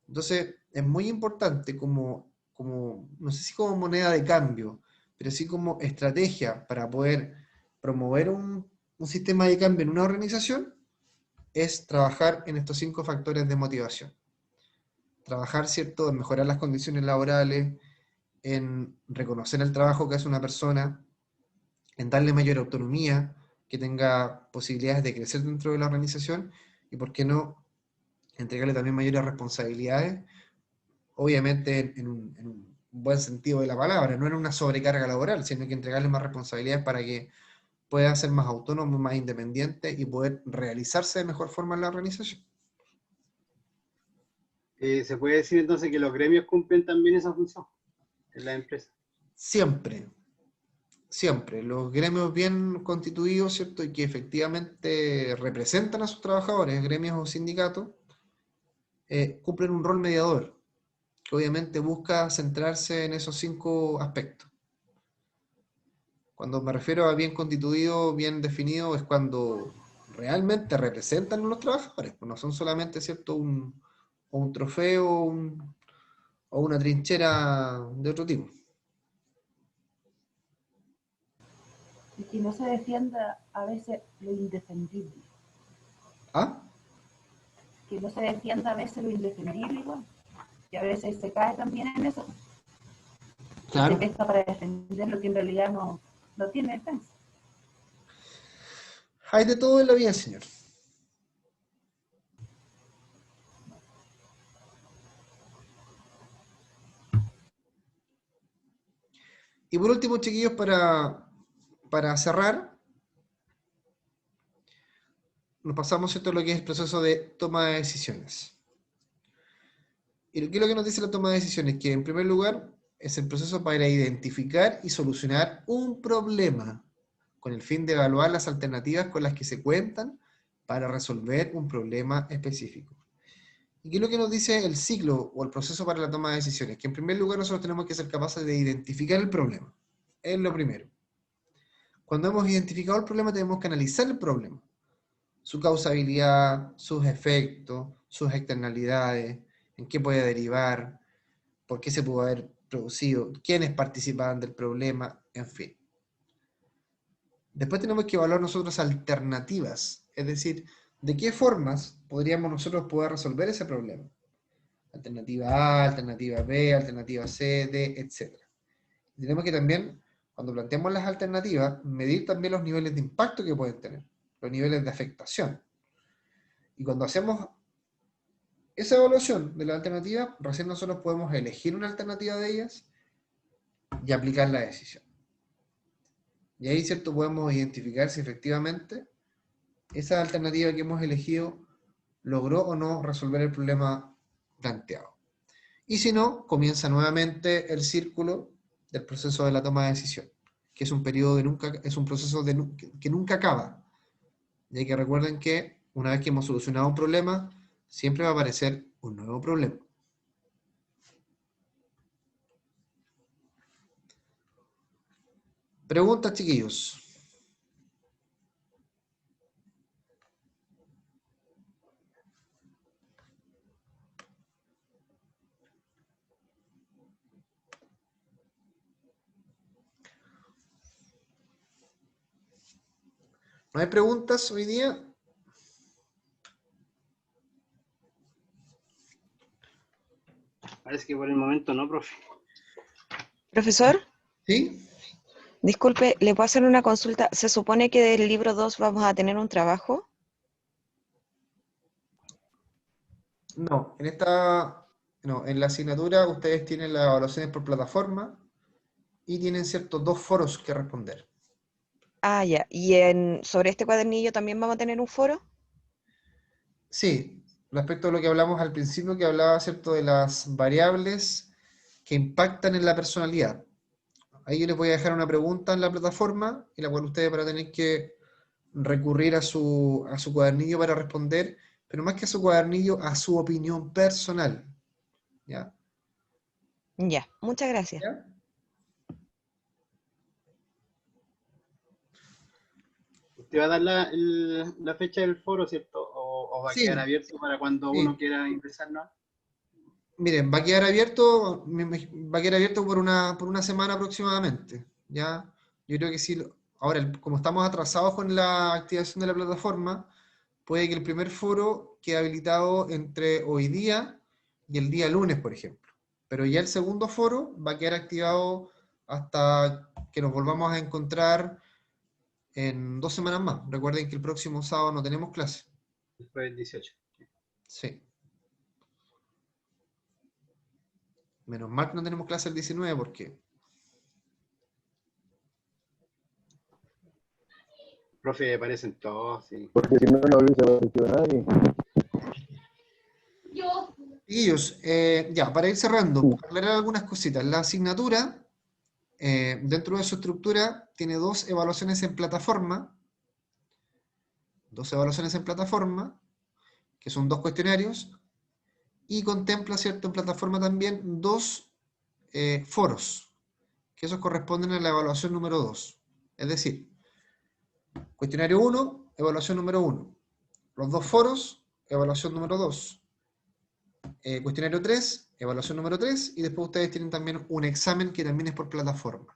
Speaker 1: Entonces, es muy importante no sé si como moneda de cambio, pero sí como estrategia para poder promover un sistema de cambio en una organización, es trabajar en estos 5 factores de motivación. Trabajar, ¿cierto?, en mejorar las condiciones laborales, en reconocer el trabajo que hace una persona, en darle mayor autonomía, que tenga posibilidades de crecer dentro de la organización, y por qué no, entregarle también mayores responsabilidades, obviamente en un buen sentido de la palabra, no en una sobrecarga laboral, sino que entregarle más responsabilidades para que pueda ser más autónomo, más independiente y poder realizarse de mejor forma en la organización.
Speaker 2: ¿Se puede decir entonces que los gremios cumplen también esa función en la empresa?
Speaker 1: Siempre, los gremios bien constituidos, ¿cierto?, y que efectivamente representan a sus trabajadores, gremios o sindicatos, cumplen un rol mediador, que obviamente busca centrarse en esos 5 aspectos. Cuando me refiero a bien constituido, bien definido, es cuando realmente representan a los trabajadores, no son solamente, ¿cierto?, un trofeo o una trinchera de otro tipo.
Speaker 4: Y que no se defienda a veces lo indefendible.
Speaker 1: ¿Ah?
Speaker 4: Que no se defienda a veces lo indefendible igual. Y a veces se cae también en eso.
Speaker 1: Claro.
Speaker 4: Se presta para defender lo que en realidad no tiene defensa.
Speaker 1: Hay de todo en la vida, señor. Y por último, chiquillos, para cerrar, nos pasamos a lo que es el proceso de toma de decisiones. ¿Y qué es lo que nos dice la toma de decisiones? Que en primer lugar es el proceso para identificar y solucionar un problema, con el fin de evaluar las alternativas con las que se cuentan para resolver un problema específico. ¿Y qué es lo que nos dice el ciclo o el proceso para la toma de decisiones? Que en primer lugar nosotros tenemos que ser capaces de identificar el problema. Es lo primero. Cuando hemos identificado el problema tenemos que analizar el problema. Su causabilidad, sus efectos, sus externalidades, en qué puede derivar, por qué se pudo haber producido, quiénes participaban del problema, en fin. Después tenemos que evaluar nosotros alternativas, es decir, de qué formas podríamos nosotros poder resolver ese problema. Alternativa A, alternativa B, alternativa C, D, etc. Y tenemos que también, cuando planteamos las alternativas, medir también los niveles de impacto que pueden tener, los niveles de afectación. Y cuando hacemos esa evaluación de la alternativa, recién nosotros podemos elegir una alternativa de ellas y aplicar la decisión. Y ahí, ¿cierto?, podemos identificar si efectivamente esa alternativa que hemos elegido logró o no resolver el problema planteado. Y si no, comienza nuevamente el círculo del proceso de la toma de decisión, que es un periodo es un proceso que nunca acaba. Y que recuerden que una vez que hemos solucionado un problema, siempre va a aparecer un nuevo problema. Preguntas, chiquillos. ¿No hay preguntas hoy día?
Speaker 2: Parece que por el momento no, profe.
Speaker 12: Profesor,
Speaker 1: ¿Sí?
Speaker 12: disculpe, ¿le puedo hacer una consulta? ¿Se supone que del libro 2 vamos a tener un trabajo?
Speaker 1: No, en la asignatura ustedes tienen las evaluaciones por plataforma y tienen ciertos 2 foros que responder.
Speaker 12: Ah, ya. ¿Y sobre este cuadernillo también vamos a tener un foro?
Speaker 1: Sí, respecto a lo que hablamos al principio, que hablaba, ¿cierto?, de las variables que impactan en la personalidad. Ahí yo les voy a dejar una pregunta en la plataforma, y la cual ustedes van a tener que recurrir a su cuadernillo para responder, pero más que a su cuadernillo, a su opinión personal. ¿Ya?
Speaker 12: Ya, muchas gracias.
Speaker 1: ¿Ya?
Speaker 2: ¿Usted va a dar la fecha del foro, cierto? ¿O va a
Speaker 1: Sí.
Speaker 2: quedar abierto para cuando
Speaker 1: Sí.
Speaker 2: uno quiera ingresar, no?
Speaker 1: Miren, va a quedar abierto por una semana aproximadamente, ¿ya? Yo creo que sí. Ahora, como estamos atrasados con la activación de la plataforma, puede que el primer foro quede habilitado entre hoy día y el día lunes, por ejemplo. Pero ya el segundo foro va a quedar activado hasta que nos volvamos a encontrar en 2 semanas más. Recuerden que el próximo sábado no tenemos clase.
Speaker 2: Después del 18.
Speaker 1: Sí. Menos mal que no tenemos clase el 19 porque...
Speaker 2: Profe, aparecen todos, sí.
Speaker 8: Porque si no, no avisa la sesión a nadie.
Speaker 1: Y ellos, ya, para ir cerrando, para aclarar algunas cositas. La asignatura, dentro de su estructura, tiene 2 evaluaciones en plataforma. 2 evaluaciones en plataforma, que son 2 cuestionarios, y contempla, ¿cierto?, en plataforma también 2 foros, que esos corresponden a la evaluación número 2. Es decir, cuestionario 1, evaluación número 1. Los 2 foros, evaluación número 2. Cuestionario 3, evaluación número 3, y después ustedes tienen también un examen que también es por plataforma.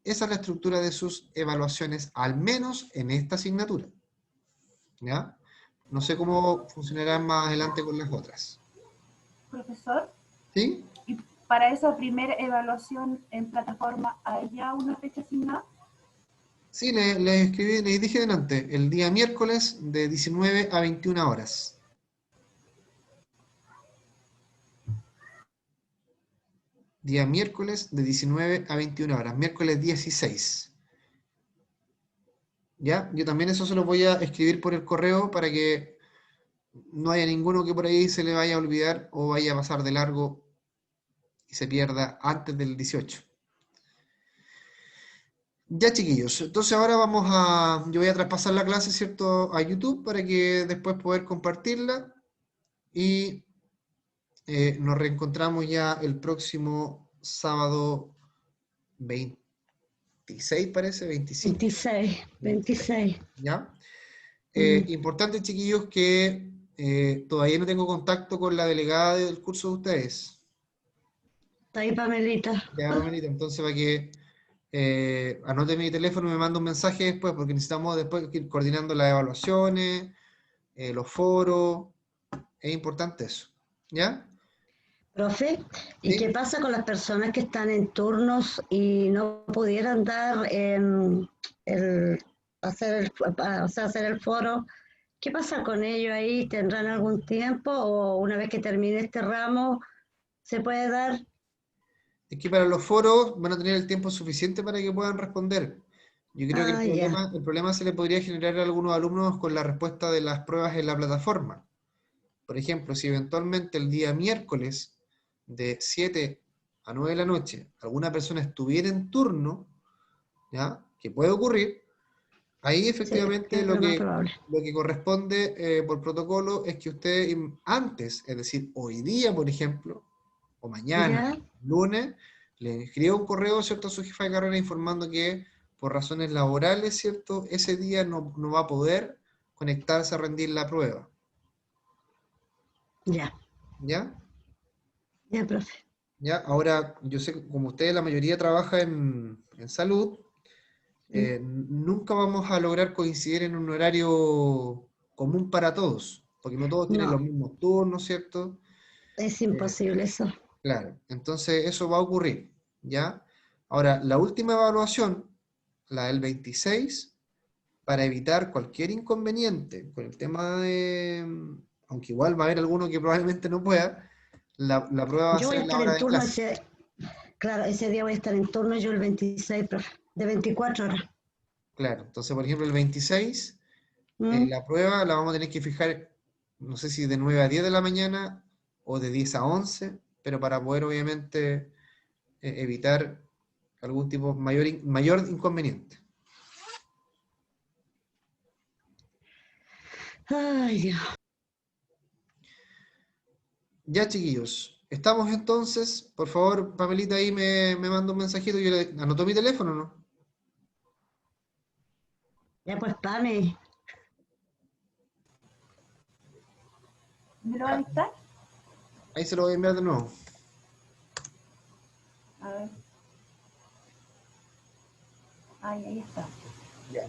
Speaker 1: Esa es la estructura de sus evaluaciones, al menos en esta asignatura. ¿Ya? No sé cómo funcionarán más adelante con las otras.
Speaker 4: Profesor,
Speaker 1: ¿Sí?
Speaker 4: ¿y para esa primera evaluación en plataforma hay ya una fecha asignada?
Speaker 1: Sí, les escribí, les dije delante, el día miércoles de 19 a 21 horas. Día miércoles de 19 a 21 horas, miércoles 16. ¿Ya? Yo también eso se lo voy a escribir por el correo para que no haya ninguno que por ahí se le vaya a olvidar o vaya a pasar de largo y se pierda antes del 18. Ya, chiquillos, entonces ahora yo voy a traspasar la clase, ¿cierto?, a YouTube para que después poder compartirla y nos reencontramos ya el próximo sábado 26, parece, 25.
Speaker 7: 26.
Speaker 1: ¿Ya? Importante, chiquillos, que todavía no tengo contacto con la delegada del curso de ustedes.
Speaker 7: Está ahí Pamelita.
Speaker 1: Ya, Pamelita, entonces para que anote mi teléfono y me manda un mensaje después, porque necesitamos después ir coordinando las evaluaciones, los foros, es importante eso. ¿Ya?
Speaker 7: Profe, ¿y
Speaker 1: ¿Sí?
Speaker 7: qué pasa con las personas que están en turnos y no pudieran dar hacer el foro? ¿Qué pasa con ellos ahí? ¿Tendrán algún tiempo o una vez que termine este ramo se puede dar?
Speaker 1: Es que para los foros van a tener el tiempo suficiente para que puedan responder. Yo creo que el problema se le podría generar a algunos alumnos con la respuesta de las pruebas en la plataforma. Por ejemplo, si eventualmente el día miércoles de 7 a 9 de la noche alguna persona estuviera en turno, ¿ya?, que puede ocurrir, ahí efectivamente
Speaker 7: Sí,
Speaker 1: lo que corresponde por protocolo es que usted antes, es decir, hoy día, por ejemplo, o mañana, lunes, le escriba un correo, ¿cierto?, a su jefa de carrera informando que por razones laborales, ¿cierto?, ese día no va a poder conectarse a rendir la prueba.
Speaker 7: Ya.
Speaker 1: ¿Ya?
Speaker 7: Ya, profe.
Speaker 1: ¿Ya? Ahora, yo sé que como ustedes la mayoría trabaja en salud, nunca vamos a lograr coincidir en un horario común para todos, porque no todos tienen los mismos turnos, ¿cierto?
Speaker 7: Es imposible eso.
Speaker 1: Claro, entonces eso va a ocurrir, ¿ya? Ahora, la última evaluación, la del 26, para evitar cualquier inconveniente con el tema de, aunque igual va a haber alguno que probablemente no pueda, la prueba va a
Speaker 7: Yo voy
Speaker 1: ser
Speaker 7: a
Speaker 1: en la
Speaker 7: estar
Speaker 1: hora
Speaker 7: en
Speaker 1: de
Speaker 7: turno
Speaker 1: clase.
Speaker 7: claro, ese día voy a estar en turno yo el 26, profe, de 24 horas.
Speaker 1: Claro, entonces por ejemplo el 26, la prueba la vamos a tener que fijar, no sé si de 9 a 10 de la mañana o de 10 a 11, pero para poder obviamente evitar algún tipo mayor inconveniente.
Speaker 7: Ay, Dios.
Speaker 1: Ya, chiquillos, estamos entonces. Por favor, Pamelita ahí me manda un mensajito. Yo le anoto mi teléfono, ¿no?
Speaker 7: Ya pues, Pame.
Speaker 4: ¿Me lo va a dictar?
Speaker 1: Ahí se lo voy a enviar de nuevo.
Speaker 4: A ver. Ahí está.
Speaker 1: Ya.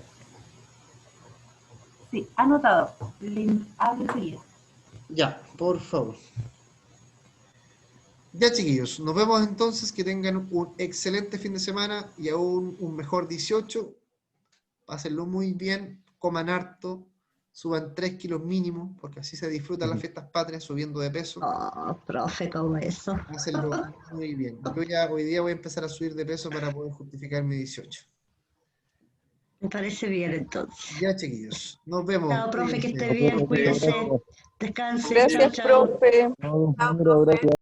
Speaker 4: Sí, anotado. Le hablo enseguida.
Speaker 1: Ya, por favor. Ya, chiquillos, nos vemos entonces. Que tengan un excelente fin de semana y aún un mejor 18. Pásenlo muy bien, coman harto, suban 3 kilos mínimo, porque así se disfrutan las fiestas patrias subiendo de peso.
Speaker 7: Oh, profe, ¿cómo eso?
Speaker 1: Pásenlo muy bien. Yo hoy día voy a empezar a subir de peso para poder justificar mi 18.
Speaker 7: Me parece bien entonces.
Speaker 1: Ya, chiquillos, nos vemos.
Speaker 7: Chao, profe, que
Speaker 1: Cuídense.
Speaker 7: esté bien, cuídese. Descanse.
Speaker 12: Gracias,
Speaker 7: chao, chao.
Speaker 12: profe.
Speaker 8: Gracias.